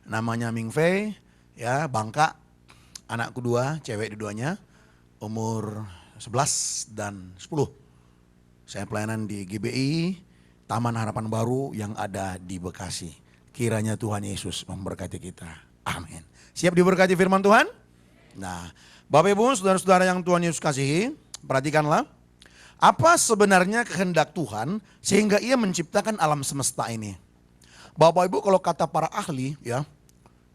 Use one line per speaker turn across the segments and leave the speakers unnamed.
Namanya Ming Fei, ya Bangka, anakku dua, cewek dua-duanya, umur 11 dan 10. Saya pelayanan di GBI, Taman Harapan Baru yang ada di Bekasi. Kiranya Tuhan Yesus memberkati kita. Amin. Siap diberkati firman Tuhan? Nah, Bapak Ibu, saudara-saudara yang Tuhan Yesus kasihi, perhatikanlah. Apa sebenarnya kehendak Tuhan sehingga ia menciptakan alam semesta ini? Bapak Ibu, kalau kata para ahli, ya,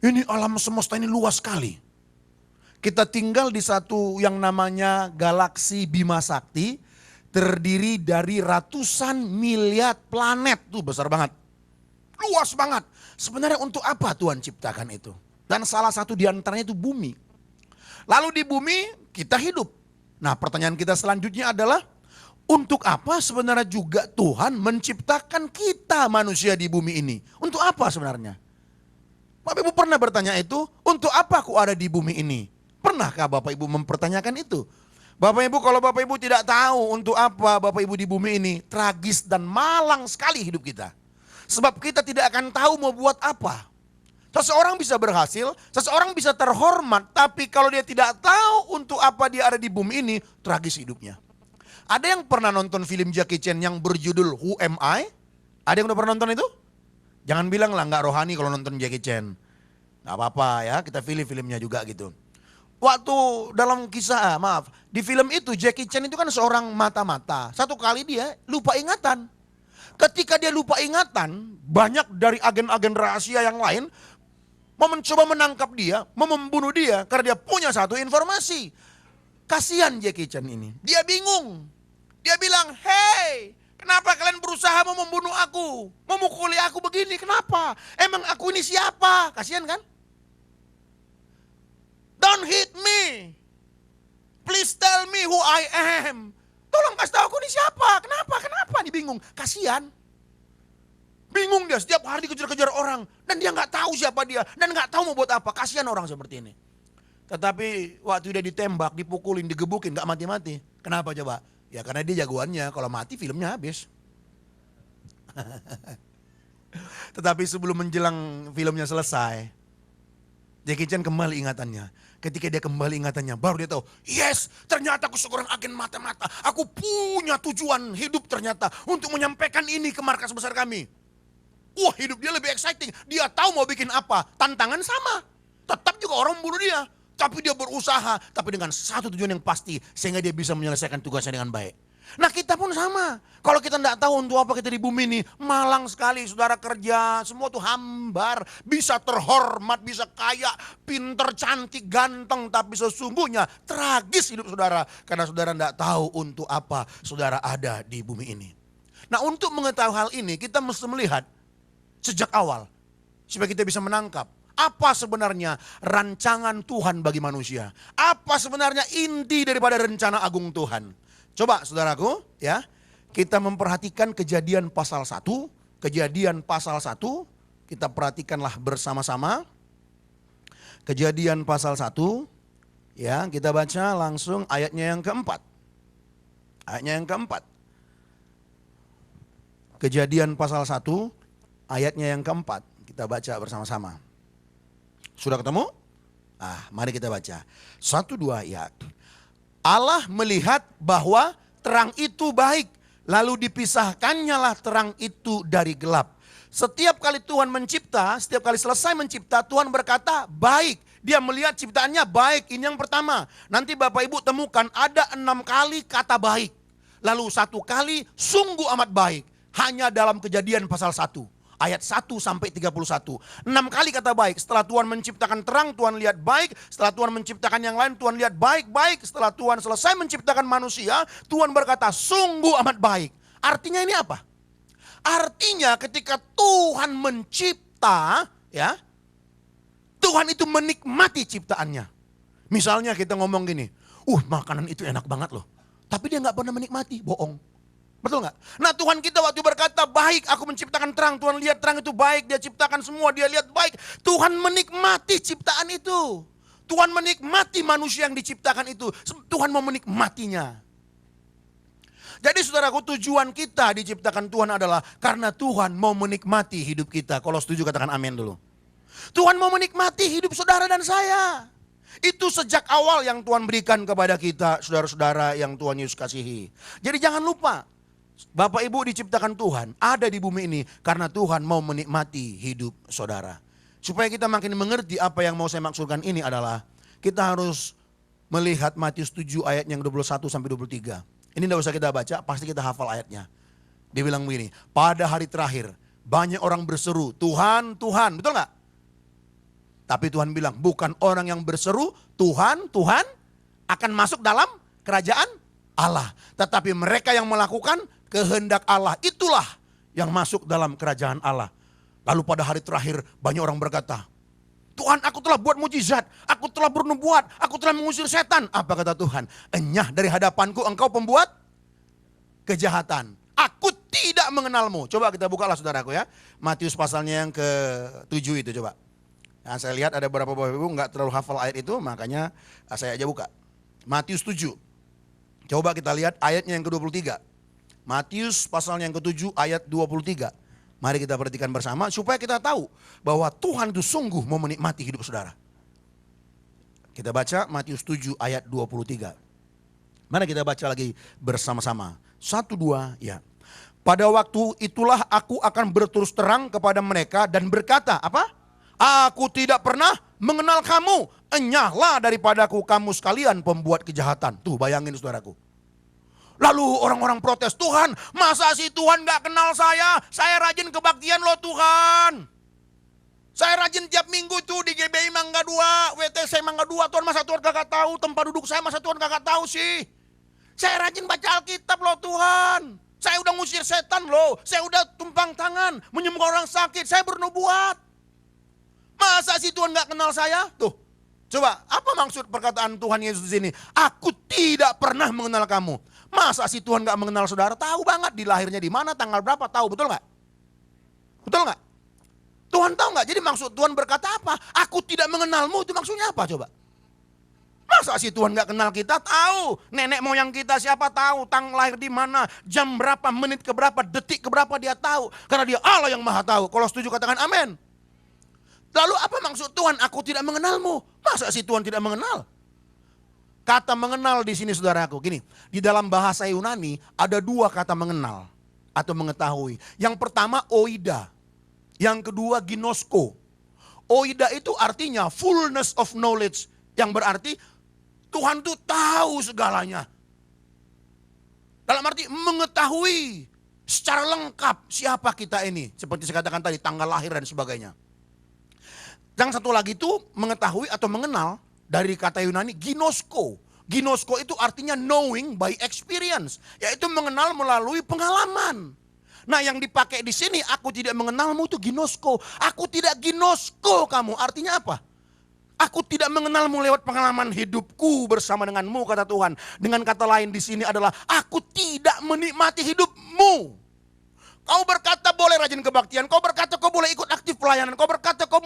ini alam semesta ini luas sekali. Kita tinggal di satu yang namanya galaksi Bima Sakti, terdiri dari ratusan miliar planet, tuh besar banget. Luas banget. Sebenarnya untuk apa Tuhan ciptakan itu? Dan salah satu di antaranya itu bumi. Lalu di bumi kita hidup. Nah, pertanyaan kita selanjutnya adalah, untuk apa sebenarnya juga Tuhan menciptakan kita manusia di bumi ini? Untuk apa sebenarnya? Bapak Ibu pernah bertanya itu, untuk apa aku ada di bumi ini? Pernahkah Bapak Ibu mempertanyakan itu? Bapak Ibu, kalau Bapak Ibu tidak tahu untuk apa Bapak Ibu di bumi ini, tragis dan malang sekali hidup kita. Sebab kita tidak akan tahu mau buat apa. Seseorang bisa berhasil, seseorang bisa terhormat, tapi kalau dia tidak tahu untuk apa dia ada di bumi ini, tragis hidupnya. Ada yang pernah nonton film Jackie Chan yang berjudul Who Am I? Ada yang udah pernah nonton itu? Jangan bilang lah nggak rohani kalau nonton Jackie Chan. Nggak apa-apa ya, kita pilih filmnya juga gitu. Waktu dalam kisah, di film itu Jackie Chan itu kan seorang mata-mata. Satu kali dia lupa ingatan. Ketika dia lupa ingatan, banyak dari agen-agen rahasia yang lain mau mencoba menangkap dia, mau membunuh dia karena dia punya satu informasi. Kasihan Jackie Chan ini, dia bingung. Dia bilang, "Hey, kenapa kalian berusaha mau membunuh aku? Memukuli aku begini, kenapa? Emang aku ini siapa?" Kasihan kan? "Don't hit me. Please tell me who I am." Tolong kasih tahu aku ini siapa? Kenapa? Dia bingung. Kasihan. Bingung dia, setiap hari dikejar-kejar orang. Dan dia nggak tahu siapa dia. Dan nggak tahu mau buat apa. Kasihan orang seperti ini. Tetapi waktu dia ditembak, dipukulin, digebukin, nggak mati-mati. Kenapa coba? Ya karena dia jagoannya. Kalau mati filmnya habis. Tetapi sebelum menjelang filmnya selesai, Jackie Chan kembali ingatannya. Ketika dia kembali ingatannya, baru dia tahu, yes, ternyata aku seorang agen mata-mata. Aku punya tujuan hidup ternyata untuk menyampaikan ini ke markas besar kami. Wah, hidup dia lebih exciting. Dia tahu mau bikin apa. Tantangan sama. Tetap juga orang membunuh dia. Tapi dia berusaha. Tapi dengan satu tujuan yang pasti. Sehingga dia bisa menyelesaikan tugasnya dengan baik. Nah, kita pun sama. Kalau kita tidak tahu untuk apa kita di bumi ini, malang sekali. Saudara kerja, semua tuh hambar. Bisa terhormat, bisa kaya, pinter, cantik, ganteng. Tapi sesungguhnya tragis hidup saudara. Karena saudara tidak tahu untuk apa saudara ada di bumi ini. Nah, untuk mengetahui hal ini, kita mesti melihat sejak awal. Supaya kita bisa menangkap. Apa sebenarnya rancangan Tuhan bagi manusia? Apa sebenarnya inti daripada rencana agung Tuhan? Coba saudaraku, ya, kita memperhatikan Kejadian pasal 1. Kejadian pasal 1, kita perhatikanlah bersama-sama. Kejadian pasal 1, ya, kita baca langsung ayatnya yang keempat. Ayatnya yang keempat. Kejadian pasal 1, ayatnya yang keempat. Kita baca bersama-sama. Sudah ketemu? Mari kita baca. 1, 2 ayat. Allah melihat bahwa terang itu baik, lalu dipisahkannya lah terang itu dari gelap. Setiap kali Tuhan mencipta, setiap kali selesai mencipta, Tuhan berkata baik. Dia melihat ciptaannya baik, ini yang pertama. Nanti Bapak Ibu temukan ada 6 kali kata baik. Lalu 1 kali sungguh amat baik. Hanya dalam Kejadian pasal 1. Ayat 1 sampai 31. 6 kali kata baik. Setelah Tuhan menciptakan terang, Tuhan lihat baik. Setelah Tuhan menciptakan yang lain, Tuhan lihat baik-baik. Setelah Tuhan selesai menciptakan manusia, Tuhan berkata sungguh amat baik. Artinya ini apa? Artinya ketika Tuhan mencipta, ya, Tuhan itu menikmati ciptaannya. Misalnya kita ngomong gini, makanan itu enak banget loh. Tapi dia gak pernah menikmati, bohong. Betul gak? Nah, Tuhan kita waktu berkata baik, aku menciptakan terang. Tuhan lihat terang itu baik, dia ciptakan semua, dia lihat baik. Tuhan menikmati ciptaan itu. Tuhan menikmati manusia yang diciptakan itu. Tuhan mau menikmatinya. Jadi saudaraku, tujuan kita diciptakan Tuhan adalah karena Tuhan mau menikmati hidup kita. Kalau setuju katakan amin dulu. Tuhan mau menikmati hidup saudara dan saya. Itu sejak awal yang Tuhan berikan kepada kita, saudara-saudara yang Tuhan Yesus kasihi. Jadi jangan lupa, Bapak Ibu diciptakan Tuhan, ada di bumi ini karena Tuhan mau menikmati hidup saudara. Supaya kita makin mengerti apa yang mau saya maksudkan ini adalah, kita harus melihat Matius 7 ayat yang 21 sampai 23. Ini tidak usah kita baca, pasti kita hafal ayatnya. Dia bilang begini, pada hari terakhir banyak orang berseru, Tuhan, Tuhan, betul nggak? Tapi Tuhan bilang, bukan orang yang berseru, Tuhan, Tuhan akan masuk dalam kerajaan Allah. Tetapi mereka yang melakukan kehendak Allah, itulah yang masuk dalam kerajaan Allah. Lalu pada hari terakhir banyak orang berkata, Tuhan, aku telah buat mujizat, aku telah bernubuat, aku telah mengusir setan. Apa kata Tuhan? Enyah dari hadapanku engkau pembuat kejahatan. Aku tidak mengenalmu. Coba kita bukalah saudaraku ya. Matius pasalnya yang ke-7 itu coba. Nah, saya lihat ada beberapa bapak ibu nggak terlalu hafal ayat itu, makanya saya aja buka. Matius 7. Coba kita lihat ayatnya yang ke-23. Matius pasalnya yang ke-7 ayat 23. Mari kita perhatikan bersama supaya kita tahu bahwa Tuhan itu sungguh mau menikmati hidup saudara. Kita baca Matius 7 ayat 23. Mari kita baca lagi bersama-sama. 1, 2, ya. Pada waktu itulah aku akan berterus terang kepada mereka dan berkata, apa? Aku tidak pernah mengenal kamu. Enyahlah daripadaku kamu sekalian pembuat kejahatan. Tuh bayangin saudaraku. Lalu orang-orang protes, Tuhan masa sih Tuhan gak kenal saya? Saya rajin kebaktian loh Tuhan. Saya rajin tiap minggu tuh di GBI Mangga 2, WTC Mangga 2. Tuhan masa Tuhan gak tahu tempat duduk saya, masa Tuhan gak tahu sih? Saya rajin baca Alkitab loh Tuhan. Saya udah ngusir setan loh. Saya udah tumpang tangan, menyembuhkan orang sakit. Saya bernubuat. Masa sih Tuhan gak kenal saya? Tuh, coba apa maksud perkataan Tuhan Yesus di sini? Aku tidak pernah mengenal kamu. Masa sih Tuhan gak mengenal saudara? Tahu banget di lahirnya di mana, tanggal berapa, tahu betul gak? Betul gak? Tuhan tahu gak? Jadi maksud Tuhan berkata apa? Aku tidak mengenalmu, itu maksudnya apa coba? Masa sih Tuhan gak kenal kita? Tahu. Nenek moyang kita siapa tahu, tanggal lahir di mana, jam berapa, menit keberapa, detik keberapa dia tahu. Karena dia Allah yang maha tahu. Kalau setuju katakan amin. Lalu apa maksud Tuhan? Aku tidak mengenalmu. Masa sih Tuhan tidak mengenal? Kata mengenal di sini saudaraku, gini, di dalam bahasa Yunani ada 2 kata mengenal atau mengetahui. Yang pertama oida, yang kedua ginosko. Oida itu artinya fullness of knowledge, yang berarti Tuhan tuh tahu segalanya. Dalam arti mengetahui secara lengkap siapa kita ini, seperti saya katakan tadi, tanggal lahir dan sebagainya. Yang satu lagi itu mengetahui atau mengenal dari kata Yunani ginosko. Ginosko itu artinya knowing by experience, yaitu mengenal melalui pengalaman. Nah, yang dipakai di sini aku tidak mengenalmu itu ginosko. Aku tidak ginosko kamu. Artinya apa? Aku tidak mengenalmu lewat pengalaman hidupku bersama denganmu, kata Tuhan. Dengan kata lain di sini adalah aku tidak menikmati hidupmu. Kau berkata boleh rajin kebaktian, kau berkata kau boleh ikut aktif pelayanan, kau berkata kau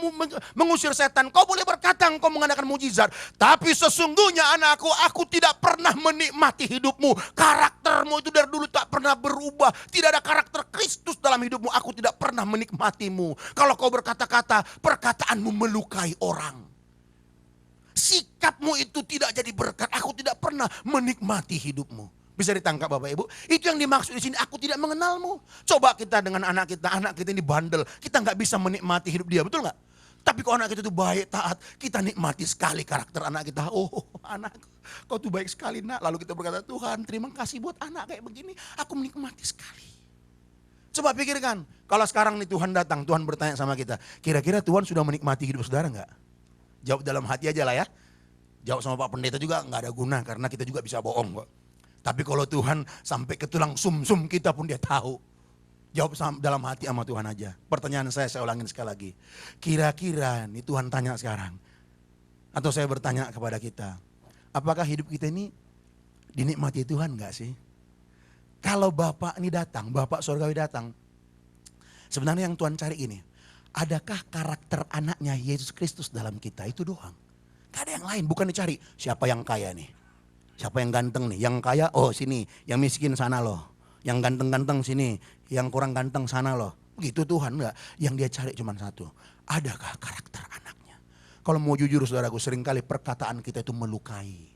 mengusir setan, kau boleh berkata kau mengadakan mujizat. Tapi sesungguhnya anakku, aku tidak pernah menikmati hidupmu. Karaktermu itu dari dulu tak pernah berubah. Tidak ada karakter Kristus dalam hidupmu, aku tidak pernah menikmatimu. Kalau kau berkata-kata, perkataanmu melukai orang. Sikapmu itu tidak jadi berkat, aku tidak pernah menikmati hidupmu. Bisa ditangkap Bapak Ibu? Itu yang dimaksud di sini, aku tidak mengenalmu. Coba kita dengan anak kita ini bandel, kita nggak bisa menikmati hidup dia, betul nggak? Tapi kalau anak kita itu baik, taat, kita nikmati sekali karakter anak kita. Oh anak, kau tuh baik sekali nak. Lalu kita berkata, Tuhan terima kasih buat anak kayak begini, aku menikmati sekali. Coba pikirkan, kalau sekarang nih Tuhan datang, Tuhan bertanya sama kita, kira-kira Tuhan sudah menikmati hidup saudara nggak? Jawab dalam hati aja lah ya. Jawab sama Pak Pendeta juga nggak ada guna, karena kita juga bisa bohong kok. Tapi kalau Tuhan sampai ke tulang sum-sum kita pun dia tahu. Jawab dalam hati sama Tuhan aja. Pertanyaan saya ulangin sekali lagi. Kira-kira nih Tuhan tanya sekarang. Atau saya bertanya kepada kita. Apakah hidup kita ini dinikmati Tuhan gak sih? Kalau Bapak ini datang, Bapak surgawi datang. Sebenarnya yang Tuhan cari ini. Adakah karakter anaknya Yesus Kristus dalam kita? Itu doang. Gak ada yang lain, bukan dicari siapa yang kaya nih. Siapa yang ganteng nih? Yang kaya, oh sini. Yang miskin sana loh. Yang ganteng-ganteng sini. Yang kurang ganteng sana loh. Begitu Tuhan enggak. Yang dia cari cuma satu. adakah karakter anaknya? Kalau mau jujur saudaraku, seringkali perkataan kita itu melukai.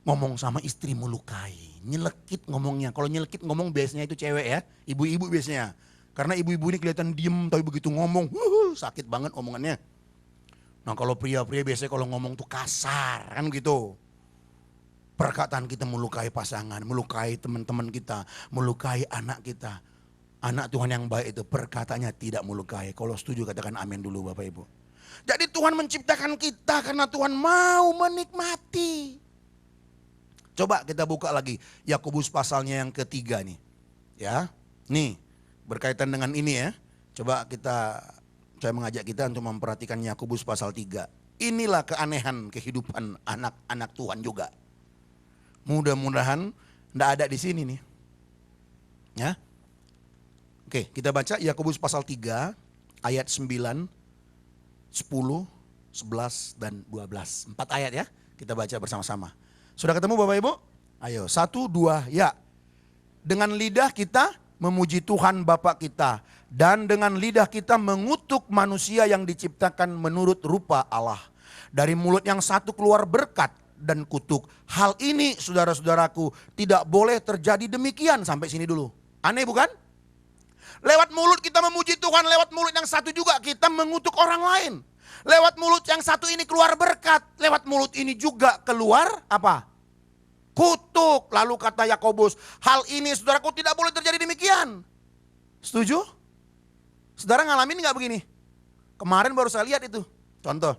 Ngomong sama istri melukai, nyelekit ngomongnya. Kalau nyelekit ngomong biasanya itu cewek ya, ibu-ibu biasanya. Karena ibu-ibu ini kelihatan diem, tapi begitu ngomong, sakit banget omongannya. Nah kalau pria-pria biasanya kalau ngomong tuh kasar, kan gitu. Perkataan kita melukai pasangan, melukai teman-teman kita, melukai anak kita. Anak Tuhan yang baik itu perkataannya tidak melukai. Kalau setuju katakan amin dulu Bapak Ibu. Jadi Tuhan menciptakan kita karena Tuhan mau menikmati. Coba kita buka lagi Yakobus pasalnya yang ketiga nih. Ya. Nih, berkaitan dengan ini ya. Coba saya mengajak kita untuk memperhatikan Yakobus pasal 3. Inilah keanehan kehidupan anak-anak Tuhan juga. Mudah-mudahan enggak ada di sini nih. Ya. Oke, kita baca Yakobus pasal 3 ayat 9, 10, 11 dan 12. 4 ayat ya. Kita baca bersama-sama. Sudah ketemu Bapak Ibu? Ayo, 1, 2, ya. Dengan lidah kita memuji Tuhan Bapa kita. Dan dengan lidah kita mengutuk manusia yang diciptakan menurut rupa Allah. Dari mulut yang satu keluar berkat dan kutuk. Hal ini saudara-saudaraku tidak boleh terjadi demikian. Sampai sini dulu. Aneh bukan? Lewat mulut kita memuji Tuhan, lewat mulut yang satu juga kita mengutuk orang lain. Lewat mulut yang satu ini keluar berkat, lewat mulut ini juga keluar apa? Kutuk. Lalu kata Yakobus, hal ini saudaraku tidak boleh terjadi demikian. Setuju? Saudara ngalamin gak begini? Kemarin baru saya lihat itu. Contoh,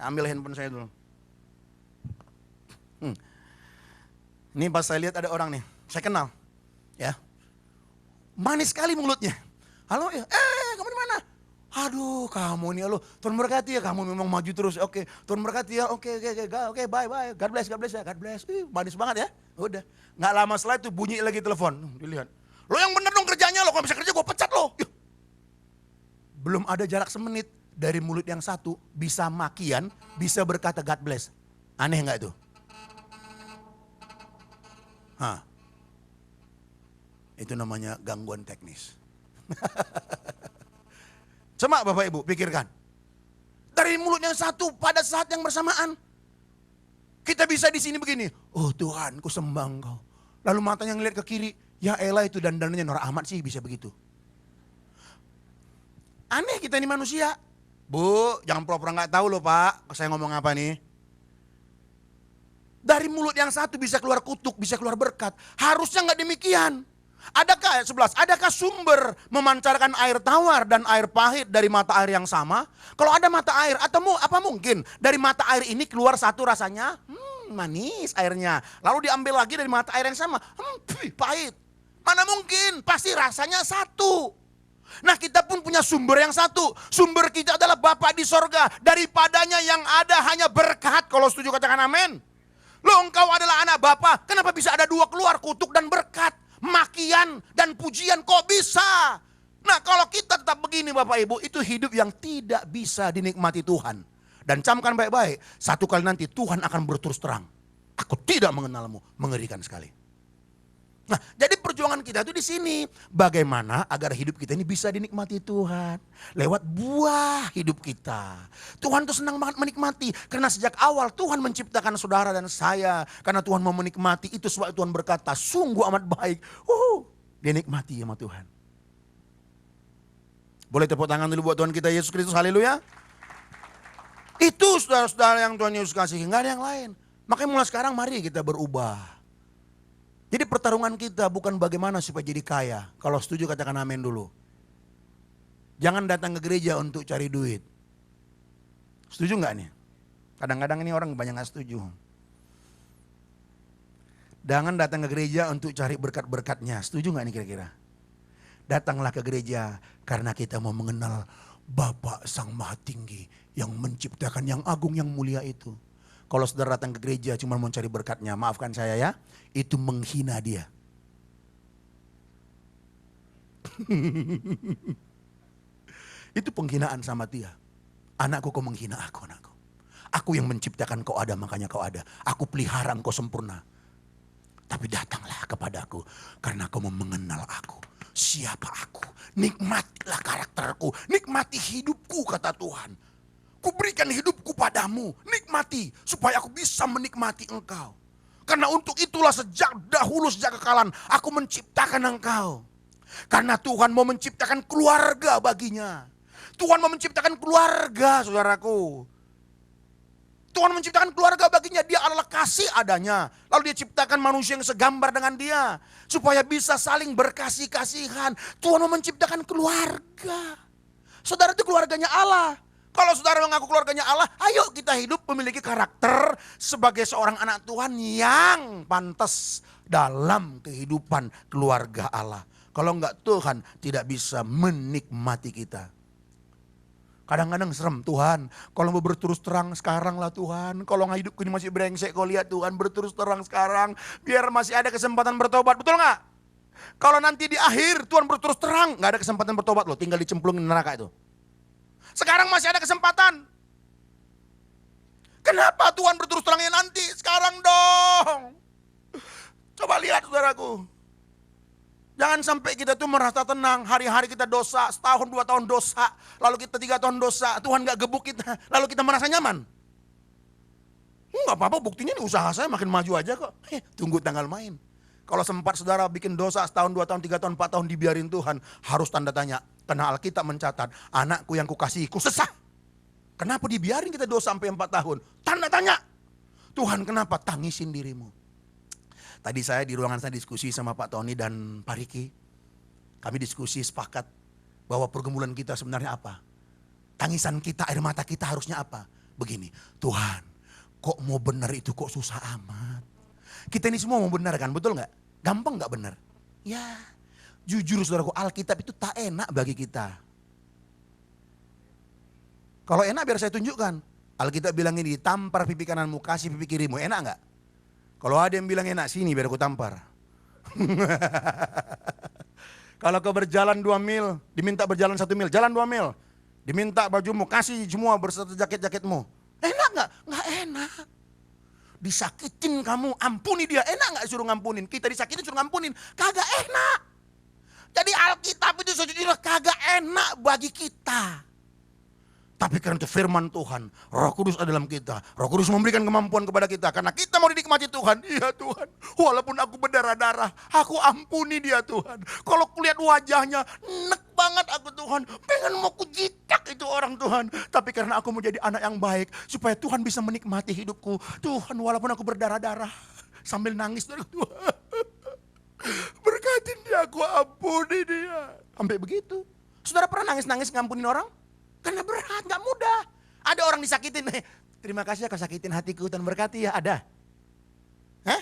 ambil handphone saya dulu. Ini pas saya lihat ada orang nih, saya kenal. Ya, manis sekali mulutnya. Halo ya, kamu di mana? Aduh kamu nih lo, Tuhan berkati ya, kamu memang maju terus. Oke, Tuhan berkati ya, oke, bye, God bless ya, God bless. Manis banget ya, udah. Nggak lama setelah itu bunyi lagi telepon, dilihat. Lo yang bener dong kerjanya lo, kalau bisa kerja gue pecat lo. Belum ada jarak semenit dari mulut yang satu bisa makian, bisa berkata God bless. Aneh nggak itu? Itu namanya gangguan teknis. Coba Bapak Ibu pikirkan. Dari mulut yang satu pada saat yang bersamaan. Kita bisa di sini begini. Oh Tuhan, ku sembah Engkau. Lalu matanya ngeliat ke kiri. Ya elah itu dandanannya Nur Ahmad sih bisa begitu. Aneh kita ini manusia. Bu, jangan pura-pura gak tahu loh Pak. Saya ngomong apa nih. Dari mulut yang satu bisa keluar kutuk, bisa keluar berkat. Harusnya gak demikian. Adakah ayat 11, adakah sumber memancarkan air tawar dan air pahit dari mata air yang sama? Kalau ada mata air, atau apa mungkin dari mata air ini keluar satu rasanya manis airnya. Lalu diambil lagi dari mata air yang sama, pahit. Mana mungkin, pasti rasanya satu. Nah kita pun punya sumber yang satu. Sumber kita adalah Bapa di sorga. Daripadanya yang ada hanya berkat. Kalau setuju katakan amin. Loh engkau adalah anak Bapa, kenapa bisa ada dua keluar, kutuk dan berkat? Makian dan pujian kok bisa? Nah kalau kita tetap begini Bapak Ibu, itu hidup yang tidak bisa dinikmati Tuhan. Dan camkan baik-baik, satu kali nanti Tuhan akan berterus terang. Aku tidak mengenalmu, mengerikan sekali. Nah, jadi perjuangan kita itu di sini. Bagaimana agar hidup kita ini bisa dinikmati Tuhan. Lewat buah hidup kita. Tuhan tuh senang banget menikmati. Karena sejak awal Tuhan menciptakan saudara dan saya. Karena Tuhan mau menikmati, itu sebab Tuhan berkata, sungguh amat baik. Dinikmati sama Tuhan. Boleh tepuk tangan dulu buat Tuhan kita Yesus Kristus, haleluya. Itu saudara-saudara yang Tuhan Yesus kasih, nggak ada yang lain. Makanya mulai sekarang mari kita berubah. Jadi pertarungan kita bukan bagaimana supaya jadi kaya. Kalau setuju katakan amin dulu. Jangan datang ke gereja untuk cari duit. Setuju nggak nih? Kadang-kadang ini orang banyak nggak setuju. Jangan datang ke gereja untuk cari berkat-berkatnya. Setuju nggak nih kira-kira? Datanglah ke gereja karena kita mau mengenal Bapa Sang Maha Tinggi yang menciptakan yang agung yang mulia itu. Kalau saudara datang ke gereja cuma mau cari berkatnya, maafkan saya ya, itu menghina dia. Itu penghinaan sama dia. Anakku, kau menghina aku, anakku. Aku yang menciptakan kau ada, makanya kau ada. Aku pelihara engkau sempurna. Tapi datanglah kepadaku karena kau mau mengenal aku. Siapa aku? Nikmatilah karakterku, nikmati hidupku kata Tuhan. Kuberikan hidupku padamu, nikmati supaya aku bisa menikmati engkau. Karena untuk itulah sejak dahulu, sejak kekalan aku menciptakan engkau. Karena Tuhan mau menciptakan keluarga baginya. Tuhan mau menciptakan keluarga, saudaraku. Tuhan menciptakan keluarga baginya, dia adalah kasih adanya. Lalu dia ciptakan manusia yang segambar dengan dia. Supaya bisa saling berkasih-kasihan. Tuhan mau menciptakan keluarga. Saudara itu keluarganya Allah. Kalau saudara mengaku keluarganya Allah, ayo kita hidup memiliki karakter sebagai seorang anak Tuhan yang pantas dalam kehidupan keluarga Allah. Kalau enggak, Tuhan tidak bisa menikmati kita. Kadang-kadang serem, Tuhan kalau mau berterus terang sekarang lah Tuhan. Kalau nggak hidupku ini masih brengsek, kau lihat Tuhan, berterus terang sekarang. Biar masih ada kesempatan bertobat, betul nggak? Kalau nanti di akhir Tuhan berterus terang, nggak ada kesempatan bertobat loh, tinggal dicemplungin neraka itu. Sekarang masih ada kesempatan. Kenapa Tuhan berterus terangnya nanti? Sekarang dong. Coba lihat saudaraku. Jangan sampai kita tuh merasa tenang, hari-hari kita dosa, setahun 2 tahun dosa, lalu kita 3 tahun dosa, Tuhan gak gebuk kita, lalu kita merasa nyaman. Enggak apa-apa, buktinya nih usaha saya makin maju aja kok. Tunggu tanggal main. Kalau sempat saudara bikin dosa setahun, 2 tahun, 3 tahun, 4 tahun dibiarin Tuhan, harus tanda tanya. Karena Alkitab mencatat, anakku yang kukasihi kusesah. Kenapa dibiarin kita dosa sampai 4 tahun? Tanda tanya. Tuhan kenapa tangisin dirimu? Tadi saya di ruangan saya diskusi sama Pak Tony dan Pak Riki. Kami diskusi sepakat bahwa pergumulan kita sebenarnya apa? Tangisan kita, air mata kita harusnya apa? Begini, Tuhan kok mau benar itu kok susah amat. Kita ini semua mau benar kan, betul gak? Gampang gak benar? Ya, jujur saudaraku, Alkitab itu tak enak bagi kita. Kalau enak biar saya tunjukkan. Alkitab bilang ini, tampar pipi kananmu, kasih pipi kirimu, enak gak? Kalau ada yang bilang enak, sini biar aku tampar. Kalau kau berjalan 2 mil, diminta berjalan 1 mil, jalan 2 mil. Diminta bajumu, kasih semua berserta jaket-jaketmu. Enak gak? Gak enak. Disakitin kamu, ampuni dia. Enak gak suruh ngampunin? Kita disakitin suruh ngampunin. Kagak enak. Jadi Alkitab itu sejujurnya kagak enak bagi kita. Tapi karena itu firman Tuhan, Roh Kudus ada dalam kita. Roh Kudus memberikan kemampuan kepada kita. Karena kita mau dinikmati Tuhan. Iya Tuhan, walaupun aku berdarah-darah, aku ampuni dia Tuhan. Kalau kulihat wajahnya, nek banget aku Tuhan. Pengen mau kujitak itu orang Tuhan. Tapi karena aku mau jadi anak yang baik, supaya Tuhan bisa menikmati hidupku. Tuhan walaupun aku berdarah-darah, sambil nangis dari Tuhan. Berkatin dia, aku ampuni dia. Sampai begitu. Saudara pernah nangis-nangis ngampunin orang? Karena berat, gak mudah. Ada orang disakitin, terima kasih ya kau sakitin hatiku dan berkati ya, ada. Hah?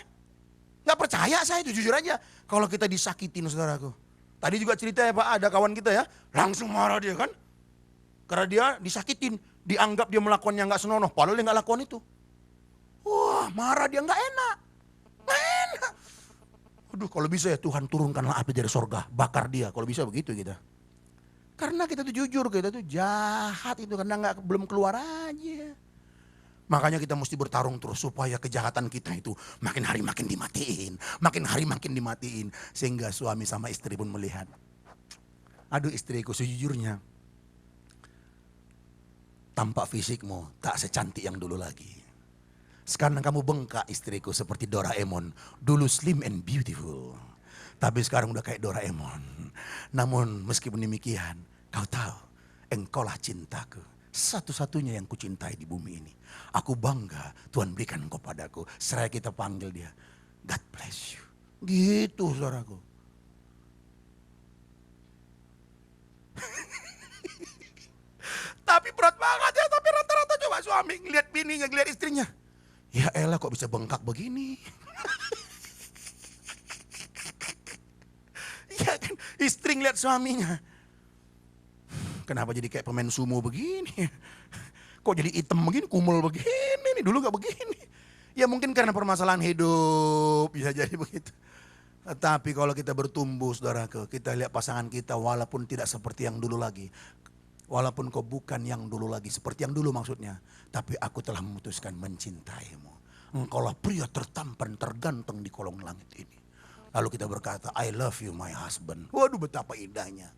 Gak percaya saya itu, jujur aja. Kalau kita disakitin saudaraku. Tadi juga cerita ya Pak, ada kawan kita ya, langsung marah dia kan. Karena dia disakitin, dianggap dia melakukan yang gak senonoh, padahal dia gak lakukan itu. Wah marah dia, gak enak. Gak enak. Aduh kalau bisa ya Tuhan turunkanlah api dari sorga, bakar dia, kalau bisa begitu kita. Karena kita tuh jujur, kita tuh jahat itu karena belum keluar aja. Makanya kita mesti bertarung terus supaya kejahatan kita itu makin hari makin dimatiin. Makin hari makin dimatiin. Sehingga suami sama istri pun melihat. Aduh istriku sejujurnya. Tampak fisikmu tak secantik yang dulu lagi. Sekarang kamu bengkak istriku seperti Doraemon. Dulu slim and beautiful. Tapi sekarang udah kayak Doraemon. Namun meskipun demikian, kau tahu, engkaulah cintaku. Satu-satunya yang kucintai di bumi ini. Aku bangga Tuhan berikan engkau padaku. Seraya kita panggil dia, God bless you. Gitu saudaraku. Tapi berat banget ya, tapi rata-rata coba suami ngeliat bininya, ngeliat istrinya. Ya elah kok bisa bengkak begini. Ya kan, istri ngeliat suaminya. Kenapa jadi kayak pemain sumo begini? Kok jadi hitam begini, kumul begini nih, dulu gak begini. Ya mungkin karena permasalahan hidup, bisa jadi begitu. Tapi kalau kita bertumbuh saudaraku, kita lihat pasangan kita walaupun tidak seperti yang dulu lagi. Walaupun kau bukan yang dulu lagi, seperti yang dulu maksudnya. Tapi aku telah memutuskan mencintaimu. Engkaulah pria tertampan terganteng di kolong langit ini. Lalu kita berkata, I love you my husband. Waduh, betapa indahnya.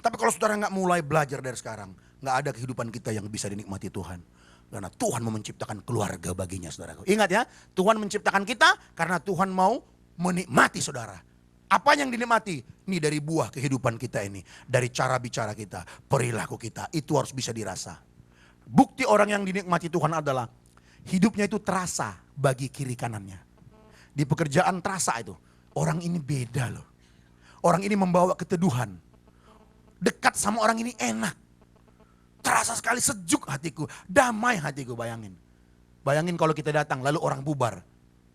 Tapi kalau saudara nggak mulai belajar dari sekarang, nggak ada kehidupan kita yang bisa dinikmati Tuhan. Karena Tuhan mau menciptakan keluarga baginya, saudara. Ingat ya, Tuhan menciptakan kita karena Tuhan mau menikmati saudara. Apa yang dinikmati? Ini dari buah kehidupan kita ini. Dari cara bicara kita, perilaku kita. Itu harus bisa dirasa. Bukti orang yang dinikmati Tuhan adalah hidupnya itu terasa bagi kiri kanannya. Di pekerjaan terasa itu. Orang ini beda loh. Orang ini membawa keteduhan. Dekat sama orang ini enak. Terasa sekali sejuk hatiku. Damai hatiku, bayangin. Bayangin kalau kita datang lalu orang bubar.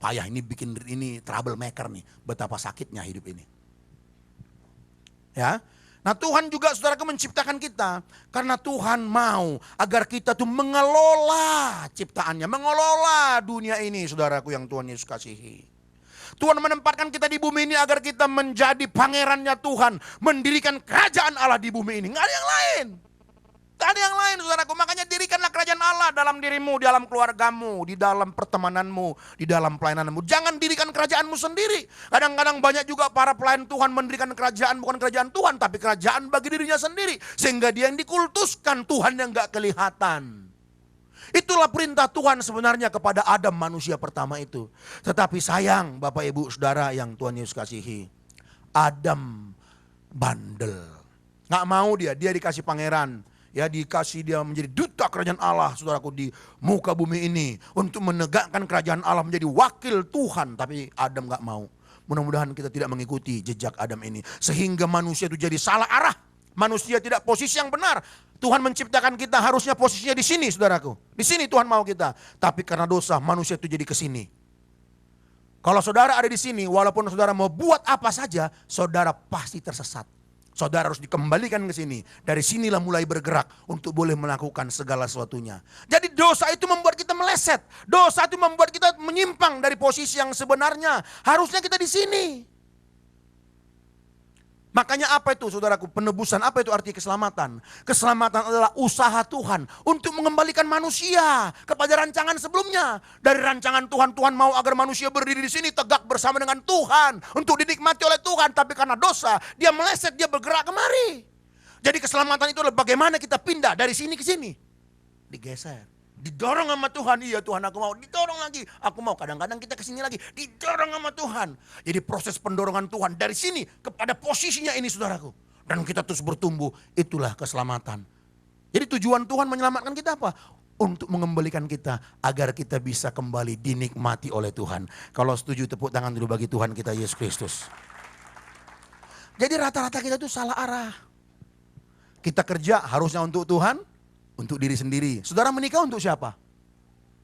Payah, ini bikin ini troublemaker nih. Betapa sakitnya hidup ini. Ya. Nah Tuhan juga saudaraku menciptakan kita. Karena Tuhan mau agar kita tuh mengelola ciptaannya. Mengelola dunia ini saudaraku yang Tuhan Yesus kasihi. Tuhan menempatkan kita di bumi ini agar kita menjadi pangerannya Tuhan. Mendirikan kerajaan Allah di bumi ini. Nggak ada yang lain. Nggak ada yang lain saudaraku. Makanya dirikanlah kerajaan Allah dalam dirimu, di dalam keluargamu, di dalam pertemananmu, di dalam pelayananmu. Jangan dirikan kerajaanmu sendiri. Kadang-kadang banyak juga para pelayan Tuhan mendirikan kerajaan, bukan kerajaan Tuhan, tapi kerajaan bagi dirinya sendiri. Sehingga dia yang dikultuskan, Tuhan yang nggak kelihatan. Itulah perintah Tuhan sebenarnya kepada Adam, manusia pertama itu. Tetapi sayang Bapak Ibu Saudara yang Tuhan Yesus kasihi, Adam bandel. Nggak mau dia dikasih pangeran. Ya, dikasih dia menjadi duta kerajaan Allah saudaraku di muka bumi ini. Untuk menegakkan kerajaan Allah menjadi wakil Tuhan. Tapi Adam nggak mau. Mudah-mudahan kita tidak mengikuti jejak Adam ini. Sehingga manusia itu jadi salah arah. Manusia tidak posisi yang benar. Tuhan menciptakan kita harusnya posisinya di sini saudaraku. Di sini Tuhan mau kita. Tapi karena dosa manusia itu jadi ke sini. Kalau saudara ada di sini, walaupun saudara mau buat apa saja, saudara pasti tersesat. Saudara harus dikembalikan ke sini. Dari sinilah mulai bergerak untuk boleh melakukan segala sesuatunya. Jadi dosa itu membuat kita meleset. Dosa itu membuat kita menyimpang dari posisi yang sebenarnya. Harusnya kita di sini. Makanya apa itu saudaraku? Penebusan, apa itu arti keselamatan? Keselamatan adalah usaha Tuhan untuk mengembalikan manusia kepada rancangan sebelumnya. Dari rancangan Tuhan, Tuhan mau agar manusia berdiri di sini tegak bersama dengan Tuhan. Untuk dinikmati oleh Tuhan, tapi karena dosa, dia meleset, dia bergerak kemari. Jadi keselamatan itu adalah bagaimana kita pindah dari sini ke sini. Digeser. Didorong sama Tuhan, iya Tuhan aku mau, didorong lagi, aku mau. Kadang-kadang kita kesini lagi, didorong sama Tuhan. Jadi proses pendorongan Tuhan dari sini kepada posisinya ini saudaraku. Dan kita terus bertumbuh, itulah keselamatan. Jadi tujuan Tuhan menyelamatkan kita apa? Untuk mengembalikan kita agar kita bisa kembali dinikmati oleh Tuhan. Kalau setuju tepuk tangan dulu bagi Tuhan kita Yesus Kristus. Jadi rata-rata kita itu salah arah. Kita kerja harusnya untuk Tuhan. Untuk diri sendiri. Saudara menikah untuk siapa?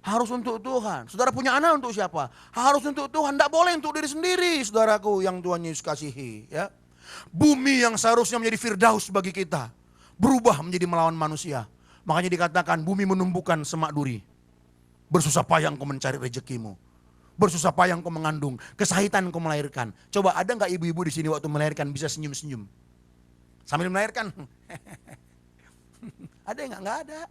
Harus untuk Tuhan. Saudara punya anak untuk siapa? Harus untuk Tuhan. Tidak boleh untuk diri sendiri, saudaraku yang Tuhan Yesus kasihi. Ya. Bumi yang seharusnya menjadi firdaus bagi kita, berubah menjadi melawan manusia. Makanya dikatakan bumi menumbuhkan semak duri. Bersusah payah engkau mencari rezekimu. Bersusah payah engkau mengandung. Kesahitan engkau melahirkan. Coba ada nggak ibu-ibu di sini waktu melahirkan bisa senyum-senyum? Sambil melahirkan. Ada yang nggak ada.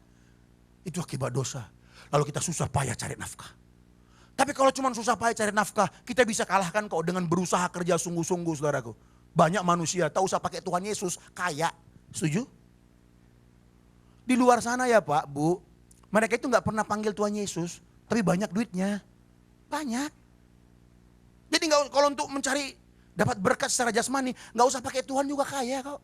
Itu akibat dosa. Lalu kita susah payah cari nafkah. Tapi kalau cuma susah payah cari nafkah, kita bisa kalahkan kok dengan berusaha kerja sungguh-sungguh saudaraku. Banyak manusia tak usah pakai Tuhan Yesus, kaya. Setuju? Di luar sana ya Pak, Bu, mereka itu nggak pernah panggil Tuhan Yesus, tapi banyak duitnya. Banyak. Jadi kalau untuk mencari dapat berkat secara jasmani, nggak usah pakai Tuhan juga kaya kok.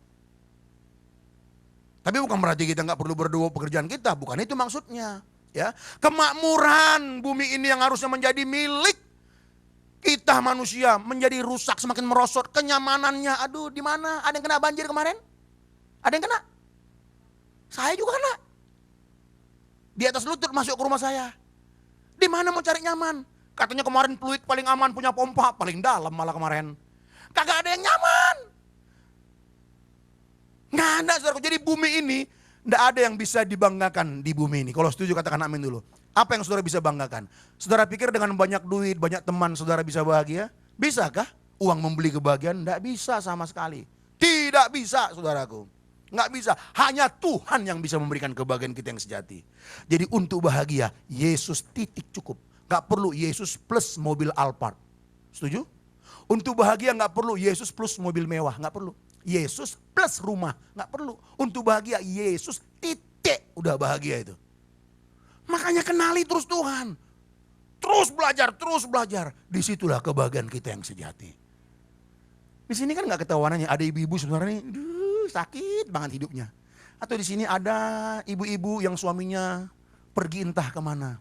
Tapi bukan berarti kita nggak perlu berdoa pekerjaan kita, bukan itu maksudnya. Ya, kemakmuran bumi ini yang harusnya menjadi milik kita manusia menjadi rusak, semakin merosot. Kenyamanannya, aduh di mana? Ada yang kena banjir kemarin? Ada yang kena? Saya juga kena. Di atas lutut masuk ke rumah saya. Di mana mau cari nyaman? Katanya kemarin fluid paling aman, punya pompa paling dalam malah kemarin. Kagak ada yang nyaman. Nggak ada saudara. Jadi bumi ini nggak ada yang bisa dibanggakan di bumi ini. Kalau setuju katakan amin dulu. Apa yang saudara bisa banggakan? Saudara pikir dengan banyak duit, banyak teman saudara bisa bahagia? Bisakah uang membeli kebahagiaan? Nggak bisa sama sekali. Tidak bisa saudaraku. Nggak bisa. Hanya Tuhan yang bisa memberikan kebahagiaan kita yang sejati. Jadi untuk bahagia, Yesus titik cukup. Nggak perlu Yesus plus mobil Alphard. Setuju? Untuk bahagia nggak perlu Yesus plus mobil mewah, nggak perlu. Yesus plus rumah, nggak perlu. Untuk bahagia Yesus titik, udah bahagia itu. Makanya kenali terus Tuhan. Terus belajar, terus belajar. Disitulah kebahagiaan kita yang sejati. Di sini kan nggak ketahuannya, ada ibu-ibu sebenarnya sakit banget hidupnya. Atau di sini ada ibu-ibu yang suaminya pergi entah kemana.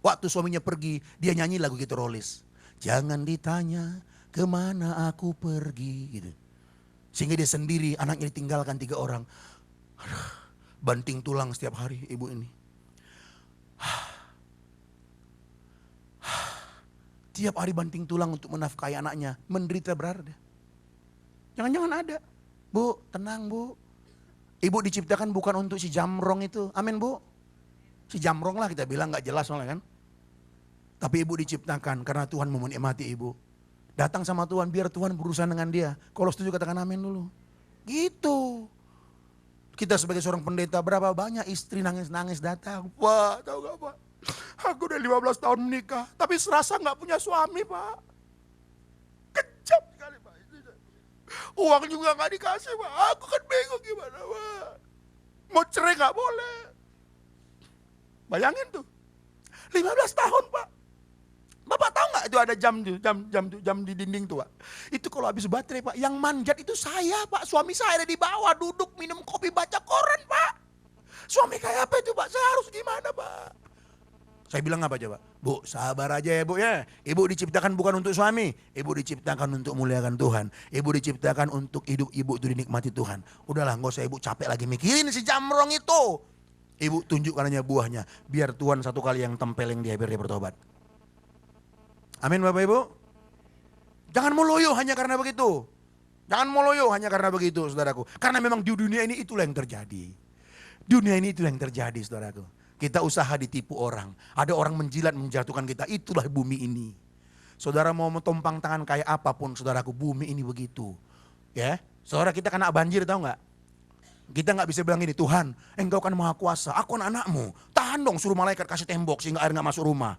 Waktu suaminya pergi, dia nyanyi lagu Gitarolis. Jangan ditanya kemana aku pergi gitu. Sehingga dia sendiri, anaknya ditinggalkan 3 orang. Aduh, banting tulang setiap hari ibu ini. Tiap hari banting tulang untuk menafkahi anaknya, menderita berada. Jangan-jangan ada. Bu, tenang bu. Ibu diciptakan bukan untuk si jamrong itu. Amin bu. Si jamrong lah kita bilang, gak jelas soalnya kan. Tapi ibu diciptakan karena Tuhan mau menikmati ibu. Datang sama Tuhan biar Tuhan berurusan dengan dia. Kalau setuju katakan amin dulu. Gitu. Kita sebagai seorang pendeta berapa banyak istri nangis-nangis datang. Pak, tahu gak pak? Aku udah 15 tahun menikah. Tapi serasa gak punya suami pak. Kejam sekali pak. Uang juga gak dikasih pak. Aku kan bingung gimana pak. Mau cerai gak boleh. Bayangin tuh. 15 tahun pak. Bapak tahu nggak itu ada jam di dinding tuh pak. Itu kalau habis baterai pak, yang manjat itu saya pak. Suami saya ada di bawah duduk minum kopi baca koran pak. Suami kayak apa itu pak? Saya harus gimana pak? Saya bilang apa coba? Bu sabar aja ya bu ya. Ibu diciptakan bukan untuk suami. Ibu diciptakan untuk muliakan Tuhan. Ibu diciptakan untuk hidup ibu itu dinikmati Tuhan. Udahlah nggak usah ibu capek lagi mikirin si jamrong itu. Ibu tunjukkan aja buahnya. Biar Tuhan satu kali yang tempeleng dia biar dia bertobat. Amin Bapak Ibu. Jangan meloyo hanya karena begitu. Jangan meloyo hanya karena begitu saudaraku. Karena memang di dunia ini itulah yang terjadi. Dunia ini itulah yang terjadi saudaraku. Kita usaha ditipu orang. Ada orang menjilat menjatuhkan kita. Itulah bumi ini. Saudara mau mentompang tangan kayak apapun saudaraku. Bumi ini begitu. Ya, saudara kita kena banjir tahu nggak? Kita nggak bisa bilang ini Tuhan. Engkau kan maha kuasa. Aku anak-anakmu. Tahan dong suruh malaikat kasih tembok sehingga air nggak masuk rumah.